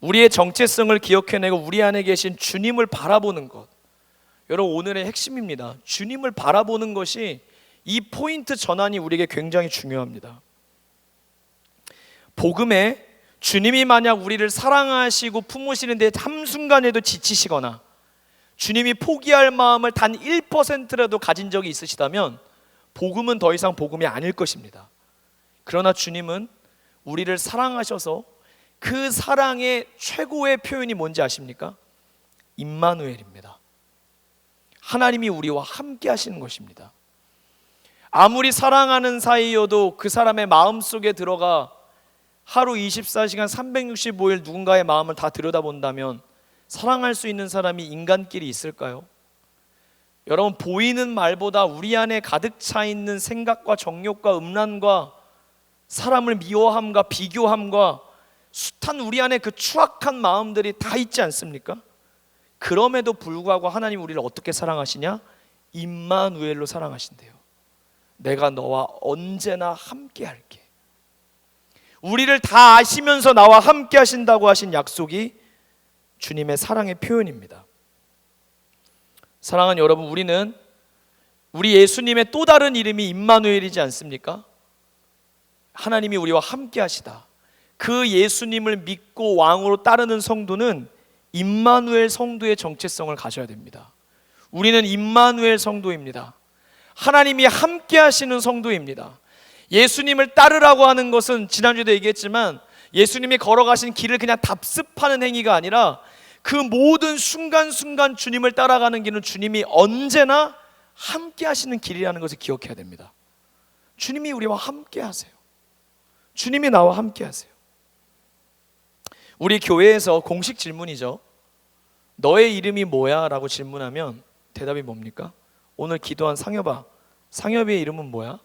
우리의 정체성을 기억해내고 우리 안에 계신 주님을 바라보는 것, 여러분 오늘의 핵심입니다. 주님을 바라보는 것이 이 포인트 전환이 우리에게 굉장히 중요합니다. 복음에 주님이 만약 우리를 사랑하시고 품으시는데 한순간에도 지치시거나 주님이 포기할 마음을 단 1%라도 가진 적이 있으시다면 복음은 더 이상 복음이 아닐 것입니다. 그러나 주님은 우리를 사랑하셔서 그 사랑의 최고의 표현이 뭔지 아십니까? 임마누엘입니다. 하나님이 우리와 함께 하시는 것입니다. 아무리 사랑하는 사이여도 그 사람의 마음속에 들어가 하루 24시간 365일 누군가의 마음을 다 들여다본다면 사랑할 수 있는 사람이 인간끼리 있을까요? 여러분 보이는 말보다 우리 안에 가득 차 있는 생각과 정욕과 음란과 사람을 미워함과 비교함과 숱한 우리 안에 그 추악한 마음들이 다 있지 않습니까? 그럼에도 불구하고 하나님 우리를 어떻게 사랑하시냐? 임마누엘로 사랑하신대요. 내가 너와 언제나 함께 할게. 우리를 다 아시면서 나와 함께 하신다고 하신 약속이 주님의 사랑의 표현입니다. 사랑하는 여러분, 우리는 우리 예수님의 또 다른 이름이 임마누엘이지 않습니까? 하나님이 우리와 함께 하시다. 그 예수님을 믿고 왕으로 따르는 성도는 임마누엘 성도의 정체성을 가져야 됩니다. 우리는 임마누엘 성도입니다. 하나님이 함께 하시는 성도입니다. 예수님을 따르라고 하는 것은 지난주에도 얘기했지만 예수님이 걸어가신 길을 그냥 답습하는 행위가 아니라 그 모든 순간순간 주님을 따라가는 길은 주님이 언제나 함께 하시는 길이라는 것을 기억해야 됩니다. 주님이 우리와 함께 하세요. 주님이 나와 함께 하세요. 우리 교회에서 공식 질문이죠. 너의 이름이 뭐야? 라고 질문하면 대답이 뭡니까? 오늘 기도한 상엽아, 상엽이의 이름은 뭐야?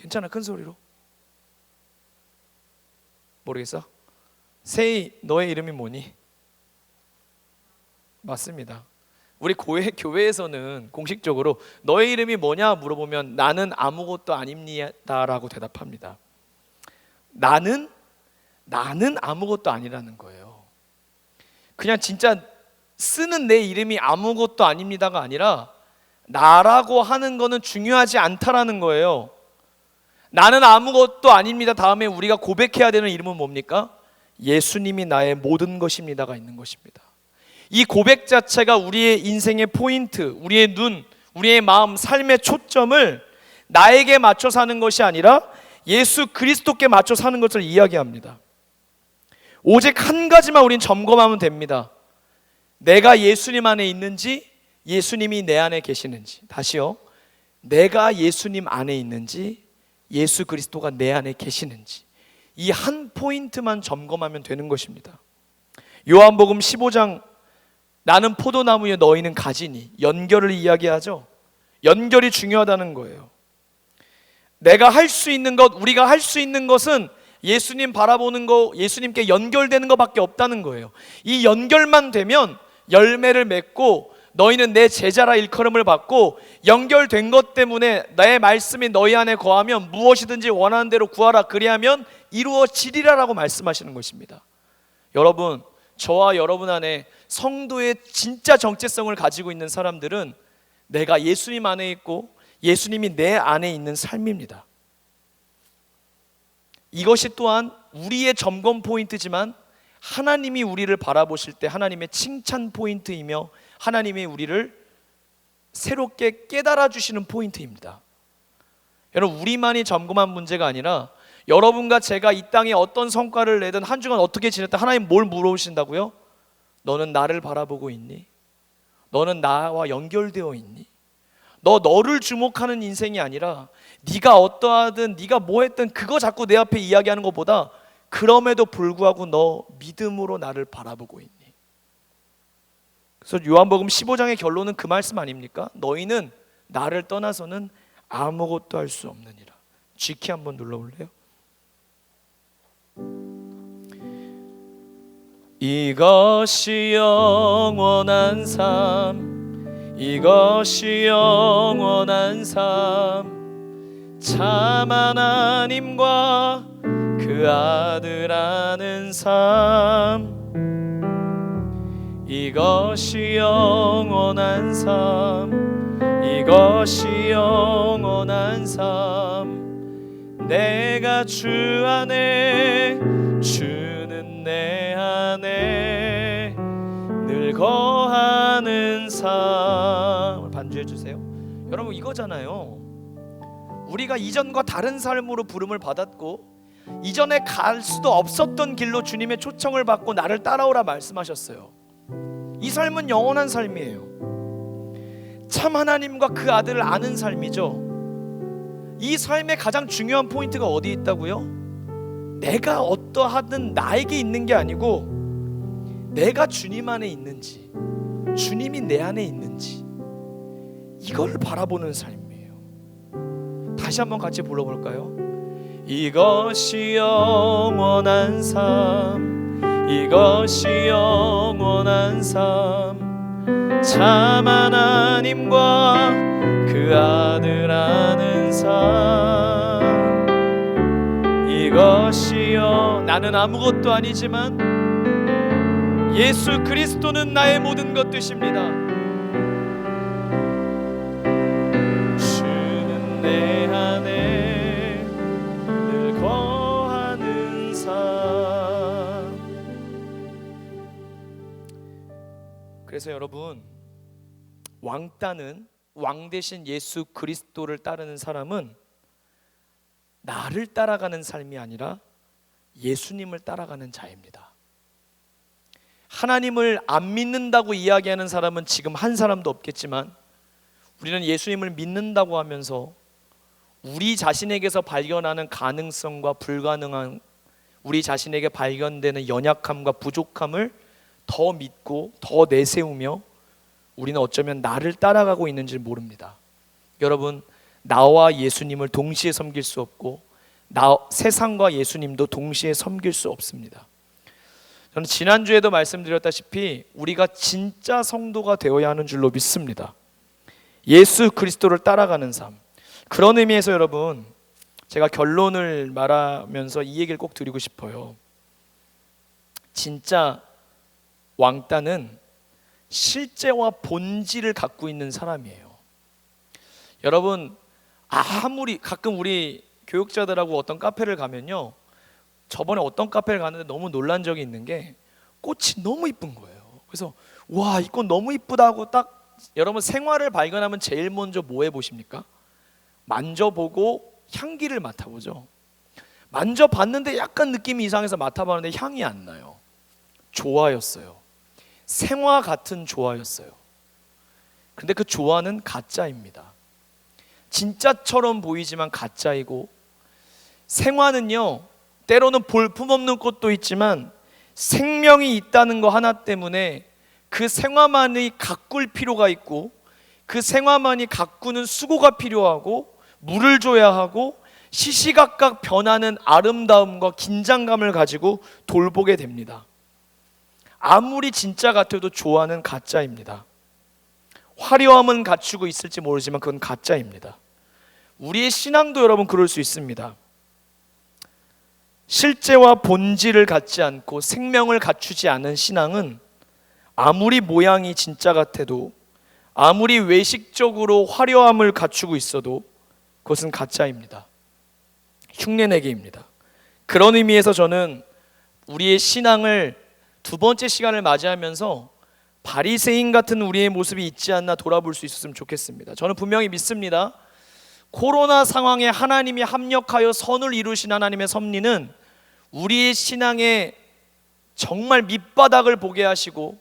괜찮아, 큰 소리로. 모르겠어? 세희, 너의 이름이 뭐니? 맞습니다. 우리 교회에서는 공식적으로 너의 이름이 뭐냐 물어보면 나는 아무것도 아닙니다라고 대답합니다. 나는 아무것도 아니라는 거예요. 그냥 진짜 쓰는 내 이름이 아무것도 아닙니다가 아니라 나라고 하는 거는 중요하지 않다라는 거예요. 나는 아무것도 아닙니다 다음에 우리가 고백해야 되는 이름은 뭡니까? 예수님이 나의 모든 것입니다가 있는 것입니다. 이 고백 자체가 우리의 인생의 포인트, 우리의 눈, 우리의 마음, 삶의 초점을 나에게 맞춰 사는 것이 아니라 예수 그리스도께 맞춰 사는 것을 이야기합니다. 오직 한 가지만 우린 점검하면 됩니다. 내가 예수님 안에 있는지, 예수님이 내 안에 계시는지. 다시요. 내가 예수님 안에 있는지, 예수 그리스도가 내 안에 계시는지. 이 한 포인트만 점검하면 되는 것입니다. 요한복음 15장 나는 포도나무에 너희는 가지니 연결을 이야기하죠. 연결이 중요하다는 거예요. 내가 할 수 있는 것, 우리가 할 수 있는 것은 예수님 바라보는 거, 예수님께 연결되는 것밖에 없다는 거예요. 이 연결만 되면 열매를 맺고 너희는 내 제자라 일컬음을 받고, 연결된 것 때문에 나의 말씀이 너희 안에 거하면 무엇이든지 원하는 대로 구하라 그리하면 이루어지리라라고 말씀하시는 것입니다. 여러분, 저와 여러분 안에 성도의 진짜 정체성을 가지고 있는 사람들은 내가 예수님 안에 있고 예수님이 내 안에 있는 삶입니다. 이것이 또한 우리의 점검 포인트지만 하나님이 우리를 바라보실 때 하나님의 칭찬 포인트이며 하나님이 우리를 새롭게 깨달아 주시는 포인트입니다. 여러분, 우리만이 점검한 문제가 아니라 여러분과 제가 이 땅에 어떤 성과를 내든 한 주간 어떻게 지냈다, 하나님 뭘 물어보신다고요? 너는 나를 바라보고 있니? 너는 나와 연결되어 있니? 너를 주목하는 인생이 아니라 네가 어떠하든 네가 뭐 했든 그거 자꾸 내 앞에 이야기하는 것보다 그럼에도 불구하고 너 믿음으로 나를 바라보고 있니? 그래서 요한복음 15장의 결론은 그 말씀 아닙니까? 너희는 나를 떠나서는 아무것도 할 수 없느니라. G키 한번 눌러볼래요? 이것이 영원한 삶, 이것이 영원한 삶, 참 하나님과 그 아들 아는 삶, 이것이 영원한 삶, 이것이 영원한 삶, 내가 주 안에 주는 내 안에 늘 거하는 삶. 반주해 주세요. 여러분, 이거잖아요. 우리가 이전과 다른 삶으로 부름을 받았고 이전에 갈 수도 없었던 길로 주님의 초청을 받고 나를 따라오라 말씀하셨어요. 이 삶은 영원한 삶이에요. 참 하나님과 그 아들을 아는 삶이죠. 이 삶의 가장 중요한 포인트가 어디 있다고요? 내가 어떠하든 나에게 있는 게 아니고 내가 주님 안에 있는지, 주님이 내 안에 있는지, 이걸 바라보는 삶이에요. 다시 한번 같이 불러볼까요? 이것이 영원한 삶, 이것이 영원한 삶, 참 하나님과 그 아들 아는 삶, 이것이요 나는 아무것도 아니지만 예수 그리스도는 나의 모든 것 되십니다. 주는 내 안에 늘 거하는 삶. 그래서 여러분, 왕따는, 왕 대신 예수 그리스도를 따르는 사람은 나를 따라가는 삶이 아니라 예수님을 따라가는 자입니다. 하나님을 안 믿는다고 이야기하는 사람은 지금 한 사람도 없겠지만 우리는 예수님을 믿는다고 하면서 우리 자신에게서 발견하는 가능성과 불가능한, 우리 자신에게 발견되는 연약함과 부족함을 더 믿고 더 내세우며 우리는 어쩌면 나를 따라가고 있는지 모릅니다. 여러분, 나와 예수님을 동시에 섬길 수 없고 세상과 예수님도 동시에 섬길 수 없습니다. 저는 지난주에도 말씀드렸다시피 우리가 진짜 성도가 되어야 하는 줄로 믿습니다. 예수 그리스도를 따라가는 삶. 그런 의미에서 여러분, 제가 결론을 말하면서 이 얘기를 꼭 드리고 싶어요. 진짜 왕따는 실제와 본질을 갖고 있는 사람이에요. 여러분, 아무리 가끔 우리 교육자들하고 어떤 카페를 가면요, 저번에 어떤 카페를 갔는데 너무 놀란 적이 있는 게 꽃이 너무 이쁜 거예요. 그래서 와, 이 꽃 너무 이쁘다고 딱, 여러분 생화를 발견하면 제일 먼저 뭐 해보십니까? 만져보고 향기를 맡아보죠. 만져봤는데 약간 느낌이 이상해서 맡아봤는데 향이 안 나요. 조화였어요. 생화 같은 조화였어요. 근데 그 조화는 가짜입니다. 진짜처럼 보이지만 가짜이고, 생화는요 때로는 볼품없는 꽃도 있지만 생명이 있다는 거 하나 때문에 그 생화만이 가꿀 필요가 있고 그 생화만이 가꾸는 수고가 필요하고 물을 줘야 하고 시시각각 변하는 아름다움과 긴장감을 가지고 돌보게 됩니다. 아무리 진짜 같아도 조화는 가짜입니다. 화려함은 갖추고 있을지 모르지만 그건 가짜입니다. 우리의 신앙도 여러분 그럴 수 있습니다. 실제와 본질을 갖지 않고 생명을 갖추지 않은 신앙은 아무리 모양이 진짜 같아도 아무리 외식적으로 화려함을 갖추고 있어도 그것은 가짜입니다. 흉내내기입니다. 그런 의미에서 저는 우리의 신앙을 두 번째 시간을 맞이하면서 바리새인 같은 우리의 모습이 있지 않나 돌아볼 수 있었으면 좋겠습니다. 저는 분명히 믿습니다. 코로나 상황에 하나님이 합력하여 선을 이루신 하나님의 섭리는 우리의 신앙의 정말 밑바닥을 보게 하시고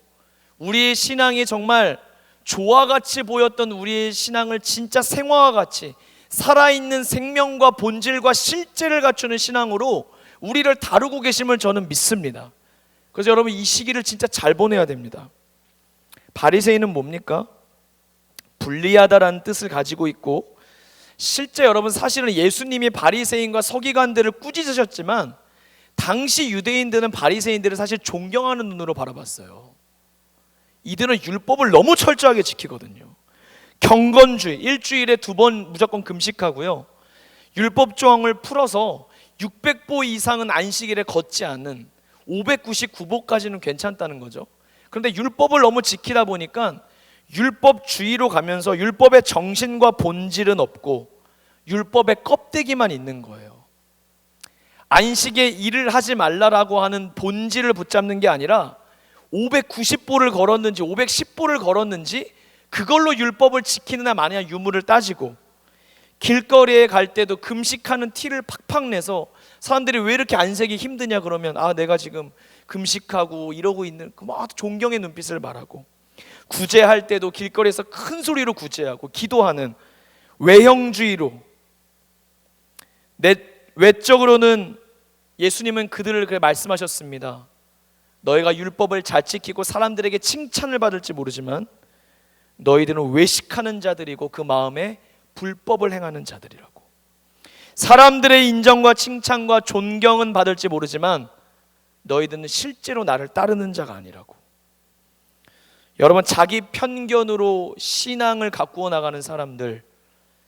우리의 신앙이 정말 조화같이 보였던 우리의 신앙을 진짜 생화와 같이 살아있는 생명과 본질과 실제를 갖추는 신앙으로 우리를 다루고 계심을 저는 믿습니다. 그래서 여러분 이 시기를 진짜 잘 보내야 됩니다. 바리새인은 뭡니까? 불리하다라는 뜻을 가지고 있고 실제 여러분 사실은 예수님이 바리새인과 서기관들을 꾸짖으셨지만 당시 유대인들은 바리새인들을 사실 존경하는 눈으로 바라봤어요. 이들은 율법을 너무 철저하게 지키거든요. 경건주의, 일주일에 2번 무조건 금식하고요. 율법 조항을 풀어서 600보 이상은 안식일에 걷지 않는 599보까지는 괜찮다는 거죠. 그런데 율법을 너무 지키다 보니까 율법주의로 가면서 율법의 정신과 본질은 없고 율법의 껍데기만 있는 거예요. 안식에 일을 하지 말라라고 하는 본질을 붙잡는 게 아니라 590보를 걸었는지 510보를 걸었는지 그걸로 율법을 지키느냐 마느냐 유무를 따지고 길거리에 갈 때도 금식하는 티를 팍팍 내서 사람들이 왜 이렇게 안색이 힘드냐 그러면 내가 지금 금식하고 이러고 있는 막 존경의 눈빛을 말하고 구제할 때도 길거리에서 큰 소리로 구제하고 기도하는 외형주의로 외적으로는 예수님은 그들을 그렇게 말씀하셨습니다. 너희가 율법을 잘 지키고 사람들에게 칭찬을 받을지 모르지만 너희들은 외식하는 자들이고 그 마음에 불법을 행하는 자들이라고. 사람들의 인정과 칭찬과 존경은 받을지 모르지만 너희들은 실제로 나를 따르는 자가 아니라고. 여러분 자기 편견으로 신앙을 가꾸어 나가는 사람들,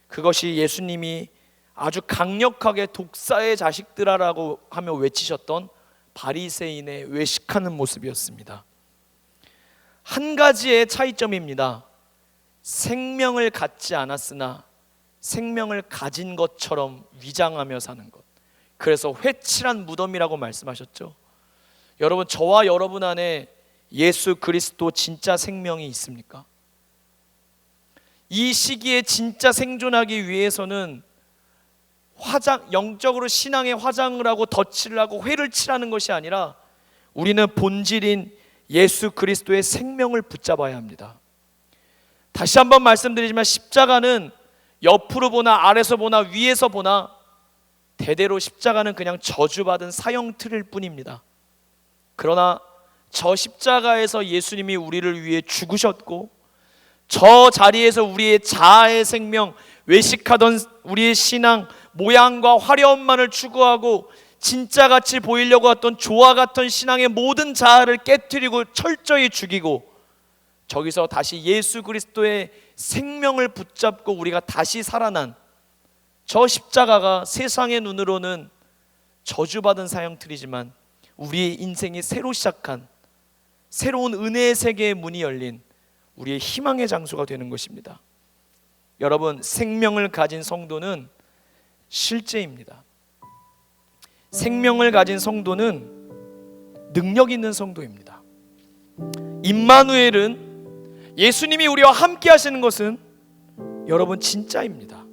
그것이 예수님이 아주 강력하게 독사의 자식들아라고 하며 외치셨던 바리새인의 외식하는 모습이었습니다. 한 가지의 차이점입니다. 생명을 갖지 않았으나 생명을 가진 것처럼 위장하며 사는 것. 그래서 회칠한 무덤이라고 말씀하셨죠. 여러분 저와 여러분 안에 예수 그리스도 진짜 생명이 있습니까? 이 시기에 진짜 생존하기 위해서는 영적으로 신앙의 화장을 하고 덧칠을 하고 회를 칠하는 것이 아니라 우리는 본질인 예수 그리스도의 생명을 붙잡아야 합니다. 다시 한번 말씀드리지만 십자가는 옆으로 보나 아래서 보나 위에서 보나 대대로 십자가는 그냥 저주받은 사형틀일 뿐입니다. 그러나 저 십자가에서 예수님이 우리를 위해 죽으셨고 저 자리에서 우리의 자아의 생명, 외식하던 우리의 신앙, 모양과 화려함만을 추구하고 진짜같이 보이려고 했던 조화 같은 신앙의 모든 자아를 깨트리고 철저히 죽이고 저기서 다시 예수 그리스도의 생명을 붙잡고 우리가 다시 살아난 저 십자가가 세상의 눈으로는 저주받은 사형틀이지만 우리의 인생이 새로 시작한 새로운 은혜의 세계의 문이 열린 우리의 희망의 장소가 되는 것입니다. 여러분 생명을 가진 성도는 실제입니다. 생명을 가진 성도는 능력 있는 성도입니다. 임마누엘은 예수님이 우리와 함께 하시는 것은 여러분 진짜입니다.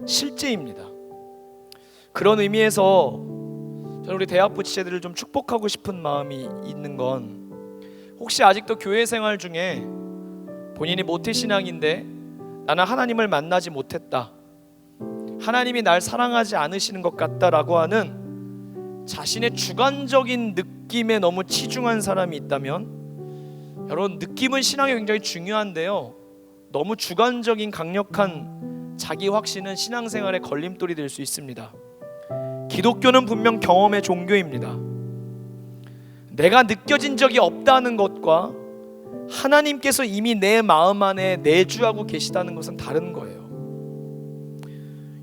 실제입니다. 그런 의미에서 저는 우리 대학부 지체들을 좀 축복하고 싶은 마음이 있는 건 혹시 아직도 교회 생활 중에 본인이 모태신앙인데 나는 하나님을 만나지 못했다, 하나님이 날 사랑하지 않으시는 것 같다라고 하는 자신의 주관적인 느낌에 너무 치중한 사람이 있다면, 여러분, 느낌은 신앙에 굉장히 중요한데요, 너무 주관적인 강력한 자기 확신은 신앙생활의 걸림돌이 될 수 있습니다. 기독교는 분명 경험의 종교입니다. 내가 느껴진 적이 없다는 것과 하나님께서 이미 내 마음 안에 내주하고 계시다는 것은 다른 거예요.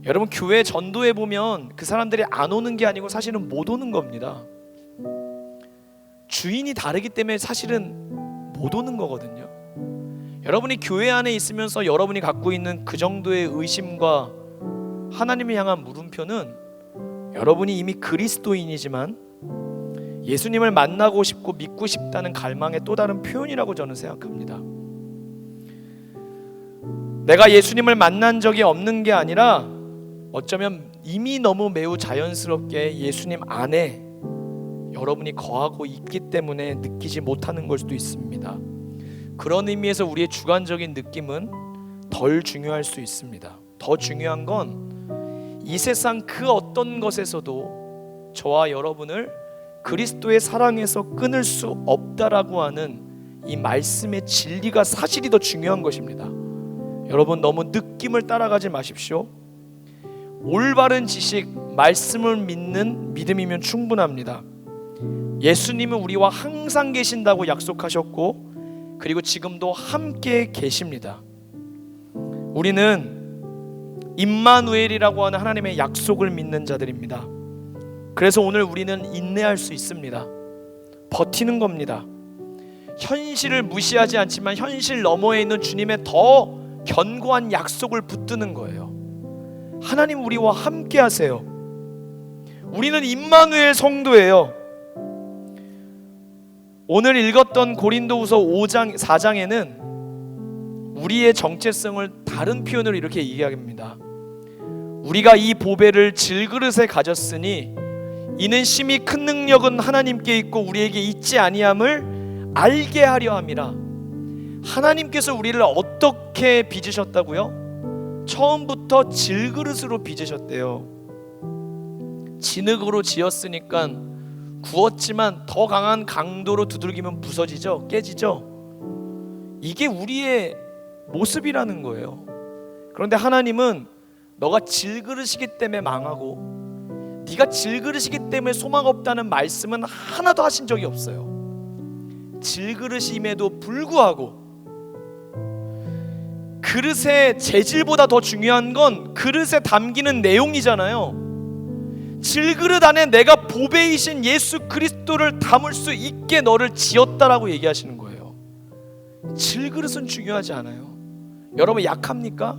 여러분, 교회 전도에 보면 그 사람들이 안 오는 게 아니고 사실은 못 오는 겁니다. 주인이 다르기 때문에 사실은 못 오는 거거든요. 여러분이 교회 안에 있으면서 여러분이 갖고 있는 그 정도의 의심과 하나님을 향한 물음표는 여러분이 이미 그리스도인이지만 예수님을 만나고 싶고 믿고 싶다는 갈망의 또 다른 표현이라고 저는 생각합니다. 내가 예수님을 만난 적이 없는 게 아니라 어쩌면 이미 너무 매우 자연스럽게 예수님 안에 여러분이 거하고 있기 때문에 느끼지 못하는 걸 수도 있습니다. 그런 의미에서 우리의 주관적인 느낌은 덜 중요할 수 있습니다. 더 중요한 건 이 세상 그 어떤 것에서도 저와 여러분을 그리스도의 사랑에서 끊을 수 없다라고 하는 이 말씀의 진리가 사실이 더 중요한 것입니다. 여러분, 너무 느낌을 따라가지 마십시오. 올바른 지식, 말씀을 믿는 믿음이면 충분합니다. 예수님은 우리와 항상 계신다고 약속하셨고, 그리고 지금도 함께 계십니다. 우리는 임마누엘이라고 하는 하나님의 약속을 믿는 자들입니다. 그래서 오늘 우리는 인내할 수 있습니다. 버티는 겁니다. 현실을 무시하지 않지만 현실 너머에 있는 주님의 더 견고한 약속을 붙드는 거예요. 하나님 우리와 함께 하세요. 우리는 임마누엘 성도예요. 오늘 읽었던 고린도후서 5장 4장에는 우리의 정체성을 다른 표현으로 이렇게 얘기합니다. 우리가 이 보배를 질그릇에 가졌으니 이는 심히 큰 능력은 하나님께 있고 우리에게 있지 아니함을 알게 하려 함이라. 하나님께서 우리를 어떻게 빚으셨다고요? 처음부터 질그릇으로 빚으셨대요. 진흙으로 지었으니까 구웠지만 더 강한 강도로 두들기면 부서지죠, 깨지죠. 이게 우리의 모습이라는 거예요. 그런데 하나님은 너가 질그릇이기 때문에 망하고 네가 질그릇이기 때문에 소망 없다는 말씀은 하나도 하신 적이 없어요. 질그릇임에도 불구하고 그릇의 재질보다 더 중요한 건 그릇에 담기는 내용이잖아요. 질그릇 안에 내가 보배이신 예수 그리스도를 담을 수 있게 너를 지었다라고 얘기하시는 거예요. 질그릇은 중요하지 않아요. 여러분, 약합니까?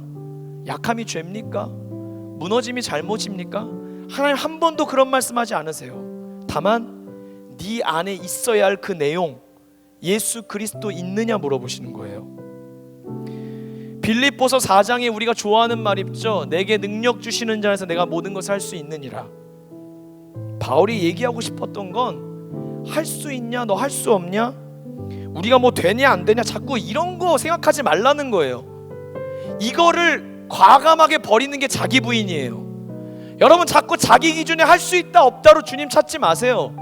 약함이 죄입니까? 무너짐이 잘못입니까? 하나님 한 번도 그런 말씀하지 않으세요. 다만 네 안에 있어야 할 그 내용, 예수 그리스도 있느냐 물어보시는 거예요. 빌립보서 4장에 우리가 좋아하는 말 있죠. 내게 능력 주시는 자에서 내가 모든 것을 할 수 있느니라. 바울이 얘기하고 싶었던 건 할 수 있냐, 너 할 수 없냐, 우리가 뭐 되냐 안 되냐, 자꾸 이런 거 생각하지 말라는 거예요. 이거를 과감하게 버리는 게 자기 부인이에요. 여러분, 자꾸 자기 기준에 할 수 있다 없다로 주님 찾지 마세요.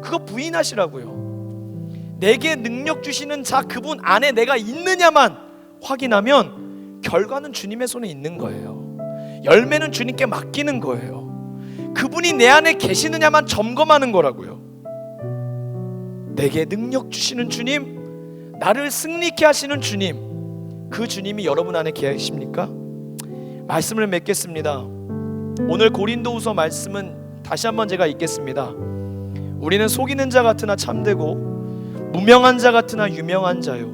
그거 부인하시라고요. 내게 능력 주시는 자, 그분 안에 내가 있느냐만 확인하면 결과는 주님의 손에 있는 거예요. 열매는 주님께 맡기는 거예요. 그분이 내 안에 계시느냐만 점검하는 거라고요. 내게 능력 주시는 주님, 나를 승리케 하시는 주님, 그 주님이 여러분 안에 계십니까? 말씀을 맺겠습니다. 오늘 고린도후서 말씀은 다시 한번 제가 읽겠습니다. 우리는 속이는 자 같으나 참되고 무명한 자 같으나 유명한 자요,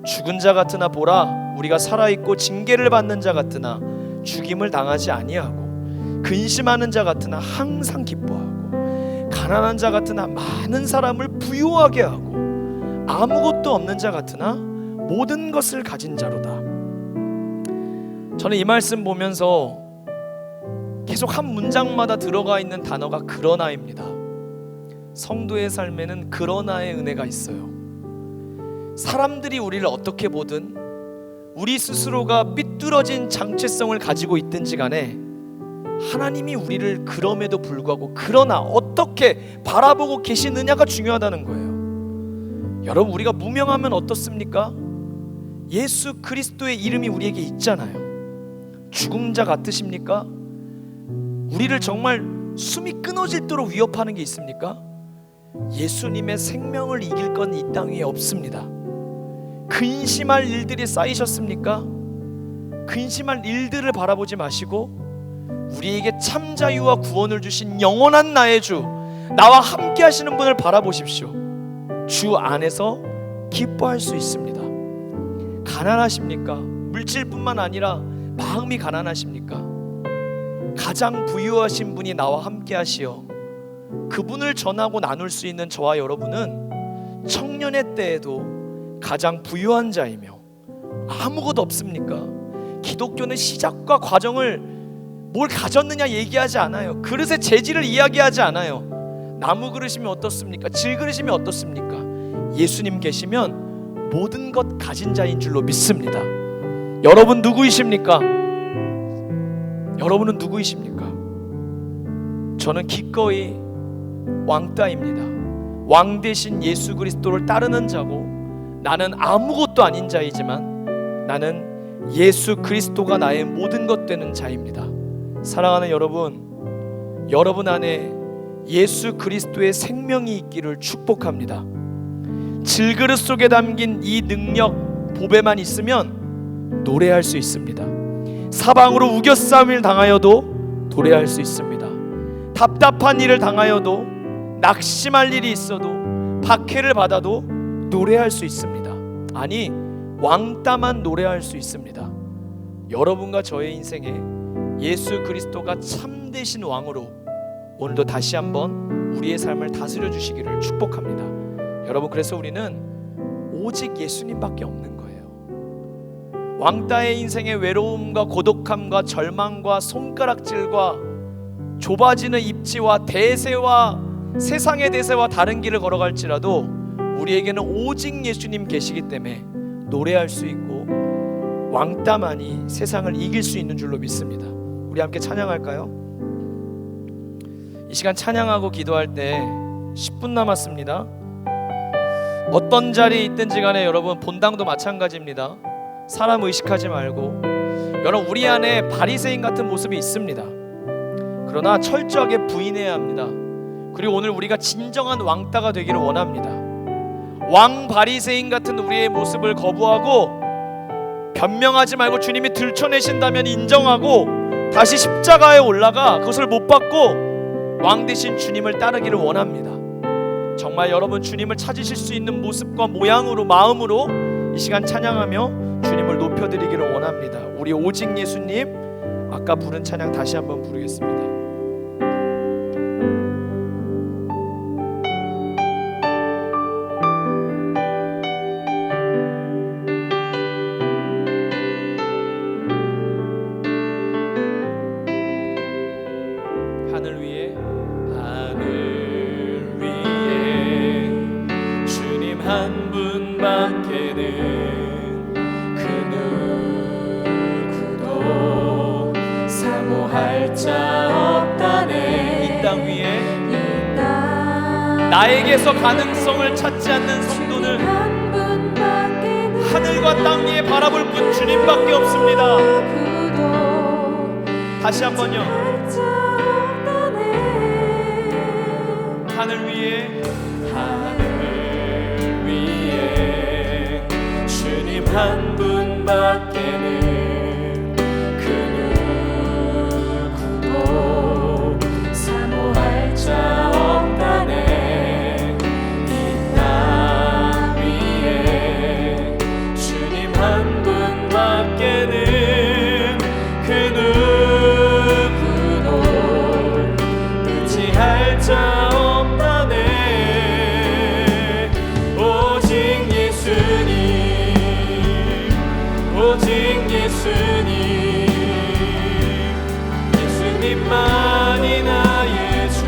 죽은 자 같으나 보라 우리가 살아있고 징계를 받는 자 같으나 죽임을 당하지 아니하고, 근심하는 자 같으나 항상 기뻐하고, 가난한 자 같으나 많은 사람을 부유하게 하고, 아무것도 없는 자 같으나 모든 것을 가진 자로다. 저는 이 말씀 보면서 계속 한 문장마다 들어가 있는 단어가 그러나입니다. 성도의 삶에는 그러나의 은혜가 있어요. 사람들이 우리를 어떻게 보든, 우리 스스로가 삐뚤어진 정체성을 가지고 있든지 간에 하나님이 우리를 그럼에도 불구하고 그러나 어떻게 바라보고 계시느냐가 중요하다는 거예요. 여러분, 우리가 무명하면 어떻습니까? 예수 그리스도의 이름이 우리에게 있잖아요. 죽음자 같으십니까? 우리를 정말 숨이 끊어질도록 위협하는 게 있습니까? 예수님의 생명을 이길 건 이 땅 위에 없습니다. 근심할 일들이 쌓이셨습니까? 근심할 일들을 바라보지 마시고 우리에게 참 자유와 구원을 주신 영원한 나의 주, 나와 함께 하시는 분을 바라보십시오. 주 안에서 기뻐할 수 있습니다. 가난하십니까? 물질뿐만 아니라 마음이 가난하십니까? 가장 부유하신 분이 나와 함께 하시어 그분을 전하고 나눌 수 있는 저와 여러분은 청년의 때에도 가장 부유한 자이며 아무것도 없습니까? 기독교는 시작과 과정을 뭘 가졌느냐 얘기하지 않아요. 그릇의 재질을 이야기하지 않아요. 나무 그릇이면 어떻습니까? 질 그릇이면 어떻습니까? 예수님 계시면 모든 것 가진 자인 줄로 믿습니다. 여러분 누구이십니까? 여러분은 누구이십니까? 저는 기꺼이 왕따입니다. 왕 대신 예수 그리스도를 따르는 자고, 나는 아무것도 아닌 자이지만 나는 예수 그리스도가 나의 모든 것 되는 자입니다. 사랑하는 여러분, 여러분 안에 예수 그리스도의 생명이 있기를 축복합니다. 질그릇 속에 담긴 이 능력 보배만 있으면 노래할 수 있습니다. 사방으로 우겨싸움을 당하여도 노래할 수 있습니다. 답답한 일을 당하여도, 낙심할 일이 있어도, 박해를 받아도 노래할 수 있습니다. 아니, 왕따만 노래할 수 있습니다. 여러분과 저의 인생에 예수 그리스도가 참되신 왕으로 오늘도 다시 한번 우리의 삶을 다스려 주시기를 축복합니다. 여러분, 그래서 우리는 오직 예수님밖에 없는 거예요. 왕따의 인생의 외로움과 고독함과 절망과 손가락질과 좁아지는 입지와 대세와 세상의 대세와 다른 길을 걸어갈지라도 우리에게는 오직 예수님 계시기 때문에 노래할 수 있고 왕따만이 세상을 이길 수 있는 줄로 믿습니다. 우리 함께 찬양할까요? 이 시간 찬양하고 기도할 때 10분 남았습니다. 어떤 자리에 있든지 간에 여러분, 본당도 마찬가지입니다. 사람 의식하지 말고, 여러분, 우리 안에 바리새인 같은 모습이 있습니다. 그러나 철저하게 부인해야 합니다. 그리고 오늘 우리가 진정한 왕따가 되기를 원합니다. 왕 바리새인 같은 우리의 모습을 거부하고 변명하지 말고 주님이 들춰내신다면 인정하고 다시 십자가에 올라가 그것을 못 받고 왕 대신 주님을 따르기를 원합니다. 정말 여러분, 주님을 찾으실 수 있는 모습과 모양으로, 마음으로 이 시간 찬양하며 주님을 높여드리기를 원합니다. 우리 오직 예수님, 아까 부른 찬양 다시 한번 부르겠습니다. 하늘 위에 주님 한 분밖에는 그 누구도 사모할 자 없다네. 이 땅 위에 나에게서 가능성을 찾지 않는 성도는 하늘과 땅 위에 바라볼 분 주님밖에 없습니다. 다시 한번요. 하늘 위에 주님 한 분밖에는 그 누구도 사모할 자 없다네. 이 땅 위에 주님 한 분밖에는 그 누구도 의지할 자 예수님만이 나의 주,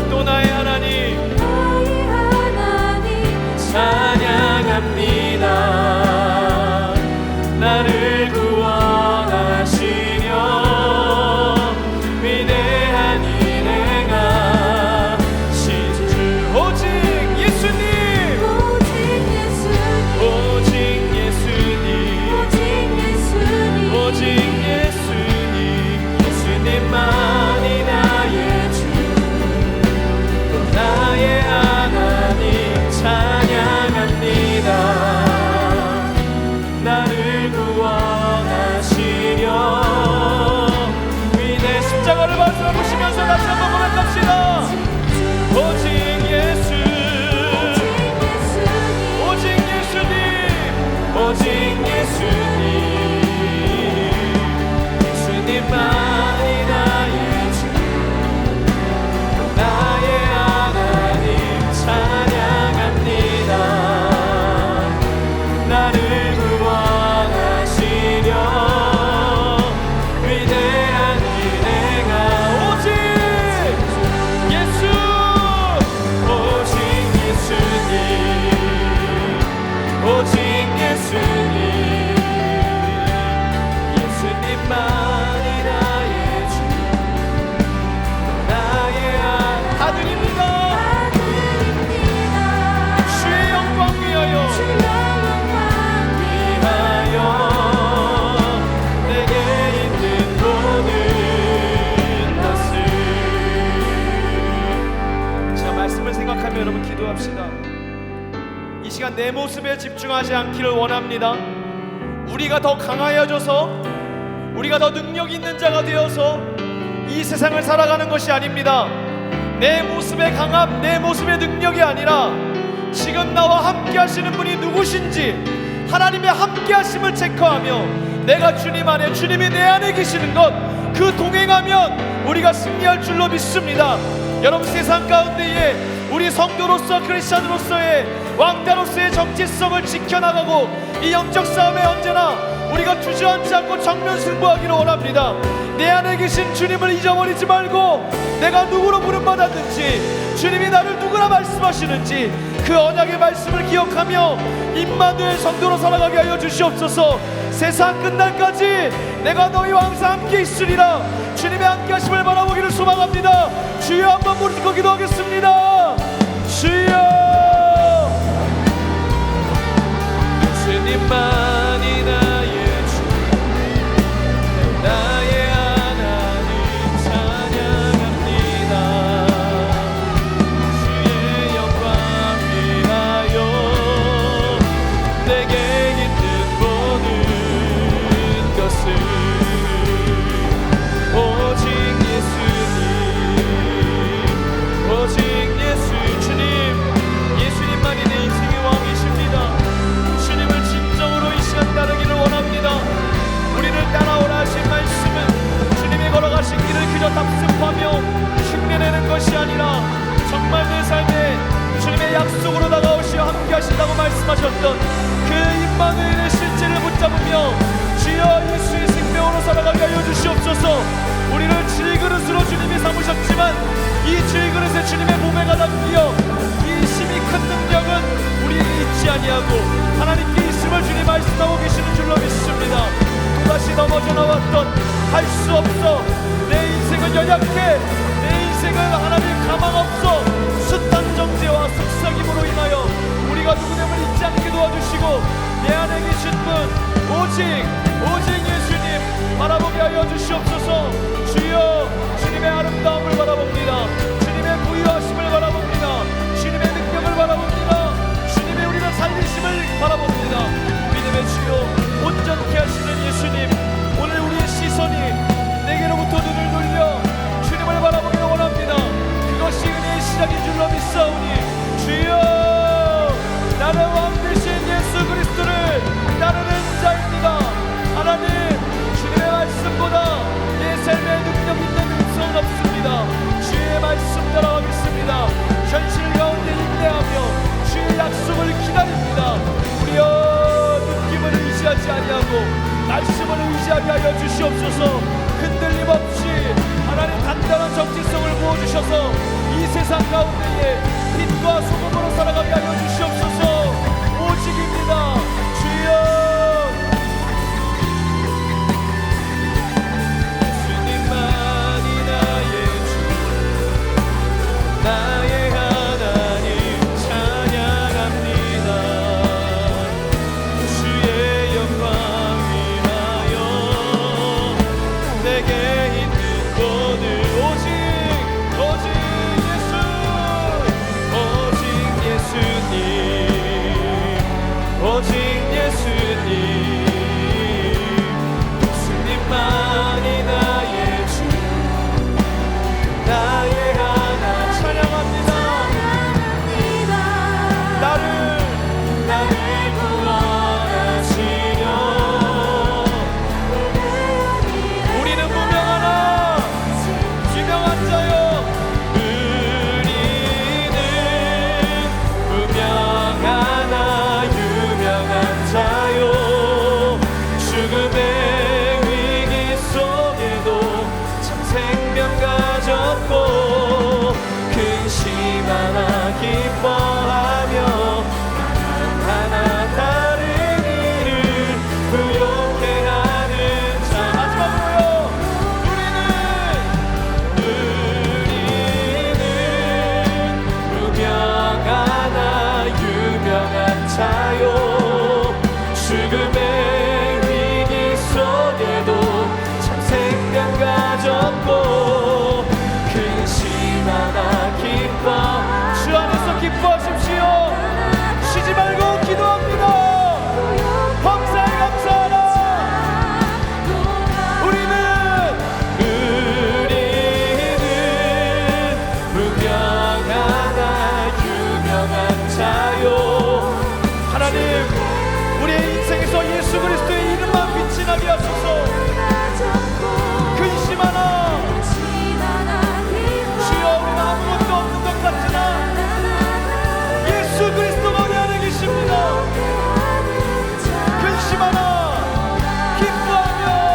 또 나의 하나님, 찬양합니다. 나를 구원하시려 오직 예수님, 예수님만이 나의 주, 나의 아들입니다. 주의 영광 위하여 내게 있는 모든 것을. 자, 말씀을 생각하며 여러분 기도합시다. 이 시간 내 모습에 집중하지 않기를 원합니다. 우리가 더 강하여져서, 우리가 더 능력 있는 자가 되어서 이 세상을 살아가는 것이 아닙니다. 내 모습의 강함, 내 모습의 능력이 아니라 지금 나와 함께 하시는 분이 누구신지 하나님의 함께 하심을 체크하며 내가 주님 안에, 주님이 내 안에 계시는 것, 그 동행하면 우리가 승리할 줄로 믿습니다. 여러분, 세상 가운데에 우리 성도로서, 크리스찬으로서의, 왕자로서의 정체성을 지켜나가고 이 영적 싸움에 언제나 우리가 주저앉지 않고 정면 승부하기를 원합니다. 내 안에 계신 주님을 잊어버리지 말고 내가 누구로 부름받았는지, 주님이 나를 누구라 말씀하시는지 그 언약의 말씀을 기억하며 임마누엘 성도로 살아가게 하여 주시옵소서. 세상 끝날까지 내가 너희와 항상 함께 있으리라. 주님의 함께 하심을 바라보기를 소망합니다. 주여, 한번 부르짖고 기도하겠습니다. 주여, 주님만이 나의 주, 나의 하나님 찬양합니다. 주의 영광 위하여 내게 있는 모든 것을. 오직 예수님, 오직 예수. 주님, 예수님만이 내 인생의 왕이십니다. 주님을 진정으로 이 시간 따르기를 원합니다. 우리를 따라오라 하신 말씀은 주님이 걸어가신 길을 그저 답습하며 흉내내는 것이 아니라 정말 내 삶에 주님의 약속으로 다가오시어 함께 하신다고 말씀하셨던 그 임마누엘의 실제를 붙잡으며 주여 예수의 생명으로 살아가게 하여 주시옵소서. 우리를 질그릇으로 주님이 삼으셨지만 이 질그릇에 주님의 몸에가 담기어 이 힘이 큰 능력은 우리에게 있지 아니하고 하나님께 있음을 주님 말씀하고 계시는 줄로 믿습니다. 또다시 넘어져 나왔던 할 수 없어, 내 인생은 연약해, 내 인생은 하나님 가망 없어, 숱한 정죄와 속삭임으로 인하여 우리가 누구됨을 잊지 않게 도와주시고 내 안에 계신 분 오직 예수님 바라보게 하여 주시옵소서. 주여, 주님의 아름다움을 바라봅니다. 주님의 부유하심을 바라봅니다. 주님의 능력을 바라봅니다. 주님의 우리를 살리심을 바라봅니다. 믿음의 주여, 온전케 하시는 예수님, 오늘 우리의 시선이 내게로부터 눈을 돌려 주님을 바라보기를 원합니다. 그것이 은혜의 시작인 줄로 믿사오니 주여, 나는 왕 되신 예수 그리스도를 따르는 자입니다. 하나님, 주님의 말씀보다 내 삶에 능력 있는 음성은 없습니다. 주의 말씀 따라가겠습니다. 현실 가운데 인내하며 주의 약속을 기다립니다. 우리여, 느낌을 의지하지 아니하고 말씀을 의지하게 하여 주시옵소서. 흔들림 없이 하나님 단단한 정체성을 부어주셔서 이 세상 가운데에 빛과 소금으로 살아가게 하여 주시옵소서. 오직입니다. 주여, 예수님만이 나의 주, 나의 하나님 찬양합니다. 주의 영광 위하여 내게 있는 모든 오직 예수, 오직 예수님, 오직 예수님, 예수님만이 나의 주, 나의 하나 찬양합니다. 나를 구원하시려 우리는 무명하나 유명한 자요, 우리는 무명하나 유명한 자요, 우리의 인생에서 예수 그리스도의 이름만 빛이 나게 하소서. 근심하나 주여 우리는 아무것도 없는 것 같으나 예수 그리스도가 우리 안에 계십니다. 근심하나 기뻐하며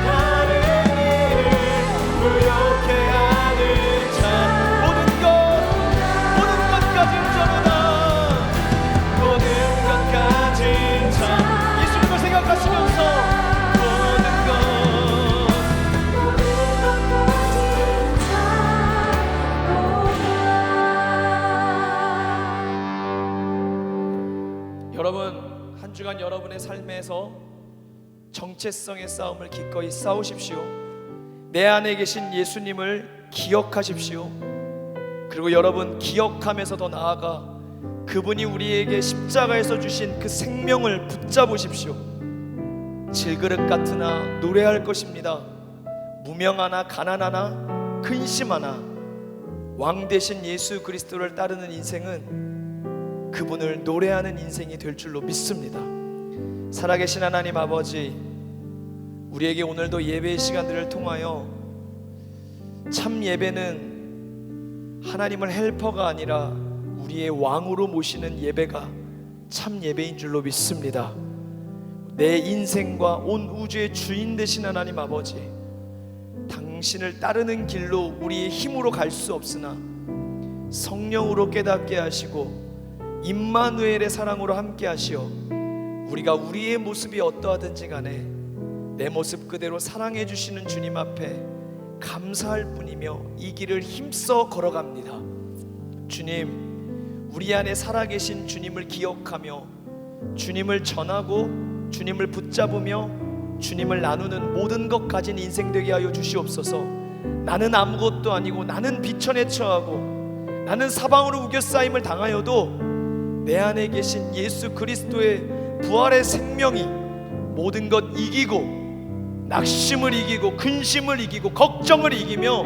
나를 부욕해 하는 자 모든 것 가진 자로다. 모든 것 가진 자 예수님을 생각하시면서 모든 것 여러분 한 주간 여러분의 삶에서 정체성의 싸움을 기꺼이 싸우십시오. 내 안에 계신 예수님을 기억하십시오. 그리고 여러분 기억하면서 더 나아가 그분이 우리에게 십자가에서 주신 그 생명을 붙잡으십시오. 질그릇 같으나 노래할 것입니다. 무명하나 가난하나 근심하나 왕 대신 예수 그리스도를 따르는 인생은 그분을 노래하는 인생이 될 줄로 믿습니다. 살아계신 하나님 아버지, 우리에게 오늘도 예배의 시간들을 통하여 참 예배는 하나님을 헬퍼가 아니라 우리의 왕으로 모시는 예배가 참 예배인 줄로 믿습니다. 내 인생과 온 우주의 주인 되신 하나님 아버지, 당신을 따르는 길로 우리의 힘으로 갈 수 없으나 성령으로 깨닫게 하시고 임마누엘의 사랑으로 함께 하시어 우리가 우리의 모습이 어떠하든지 간에 내 모습 그대로 사랑해 주시는 주님 앞에 감사할 뿐이며 이 길을 힘써 걸어갑니다. 주님, 우리 안에 살아계신 주님을 기억하며 주님을 전하고 주님을 붙잡으며 주님을 나누는 모든 것 가진 인생 되게 하여 주시옵소서. 나는 아무것도 아니고 나는 비천에 처하고 나는 사방으로 우겨싸임을 당하여도 내 안에 계신 예수 그리스도의 부활의 생명이 모든 것 이기고 낙심을 이기고 근심을 이기고 걱정을 이기며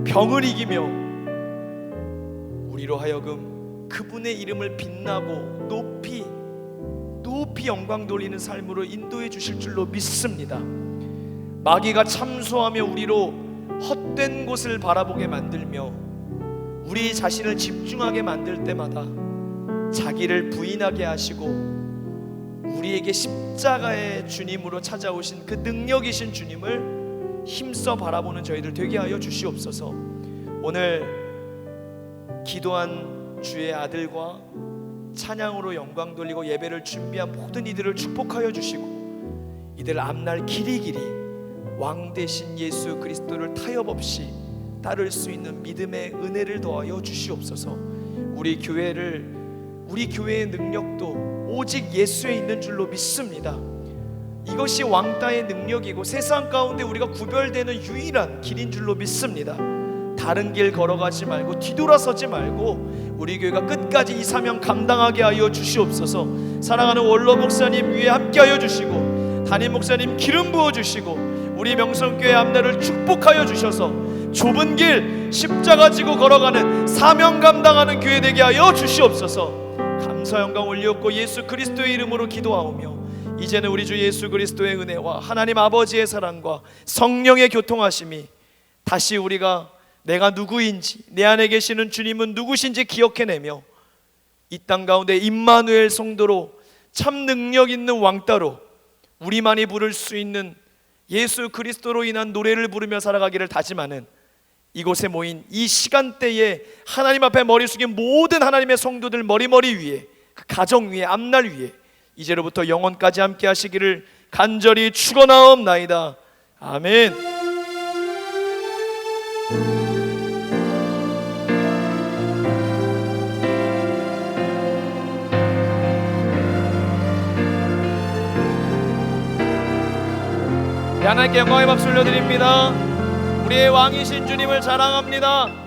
병을 이기며 우리로 하여금 그분의 이름을 빛나고 높이 영광 돌리는 삶으로 인도해 주실 줄로 믿습니다. 마귀가 참소하며 우리로 헛된 곳을 바라보게 만들며 우리 자신을 집중하게 만들 때마다 자기를 부인하게 하시고 우리에게 십자가의 주님으로 찾아오신 그 능력이신 주님을 힘써 바라보는 저희들 되게 하여 주시옵소서. 오늘 기도한 주의 아들과 찬양으로 영광 돌리고 예배를 준비한 모든 이들을 축복하여 주시고 이들 앞날 길이 왕 대신 예수 그리스도를 타협 없이 따를 수 있는 믿음의 은혜를 더하여 주시옵소서. 우리 교회의 능력도 오직 예수에 있는 줄로 믿습니다. 이것이 왕따의 능력이고 세상 가운데 우리가 구별되는 유일한 길인 줄로 믿습니다. 다른 길 걸어가지 말고 뒤돌아서지 말고 우리 교회가 끝까지 이 사명 감당하게 하여 주시옵소서. 사랑하는 원로 목사님 위에 함께 하여 주시고 담임 목사님 기름 부어 주시고 우리 명성교회 앞날을 축복하여 주셔서 좁은 길 십자가 지고 걸어가는 사명 감당하는 교회 되게 하여 주시옵소서. 감사 영광 올리옵고 예수 그리스도의 이름으로 기도하오며 이제는 우리 주 예수 그리스도의 은혜와 하나님 아버지의 사랑과 성령의 교통하심이 다시 우리가 내가 누구인지 내 안에 계시는 주님은 누구신지 기억해내며 이 땅 가운데 임마누엘 성도로 참 능력 있는 왕따로 우리만이 부를 수 있는 예수 그리스도로 인한 노래를 부르며 살아가기를 다짐하는 이곳에 모인 이 시간대에 하나님 앞에 머리 숙인 모든 하나님의 성도들 머리 위에 그 가정 위에 앞날 위에 이제로부터 영원까지 함께 하시기를 간절히 축원하옵나이다. 아멘. 하나님께 영광의 박수 올려드립니다. 우리의 왕이신 주님을 자랑합니다.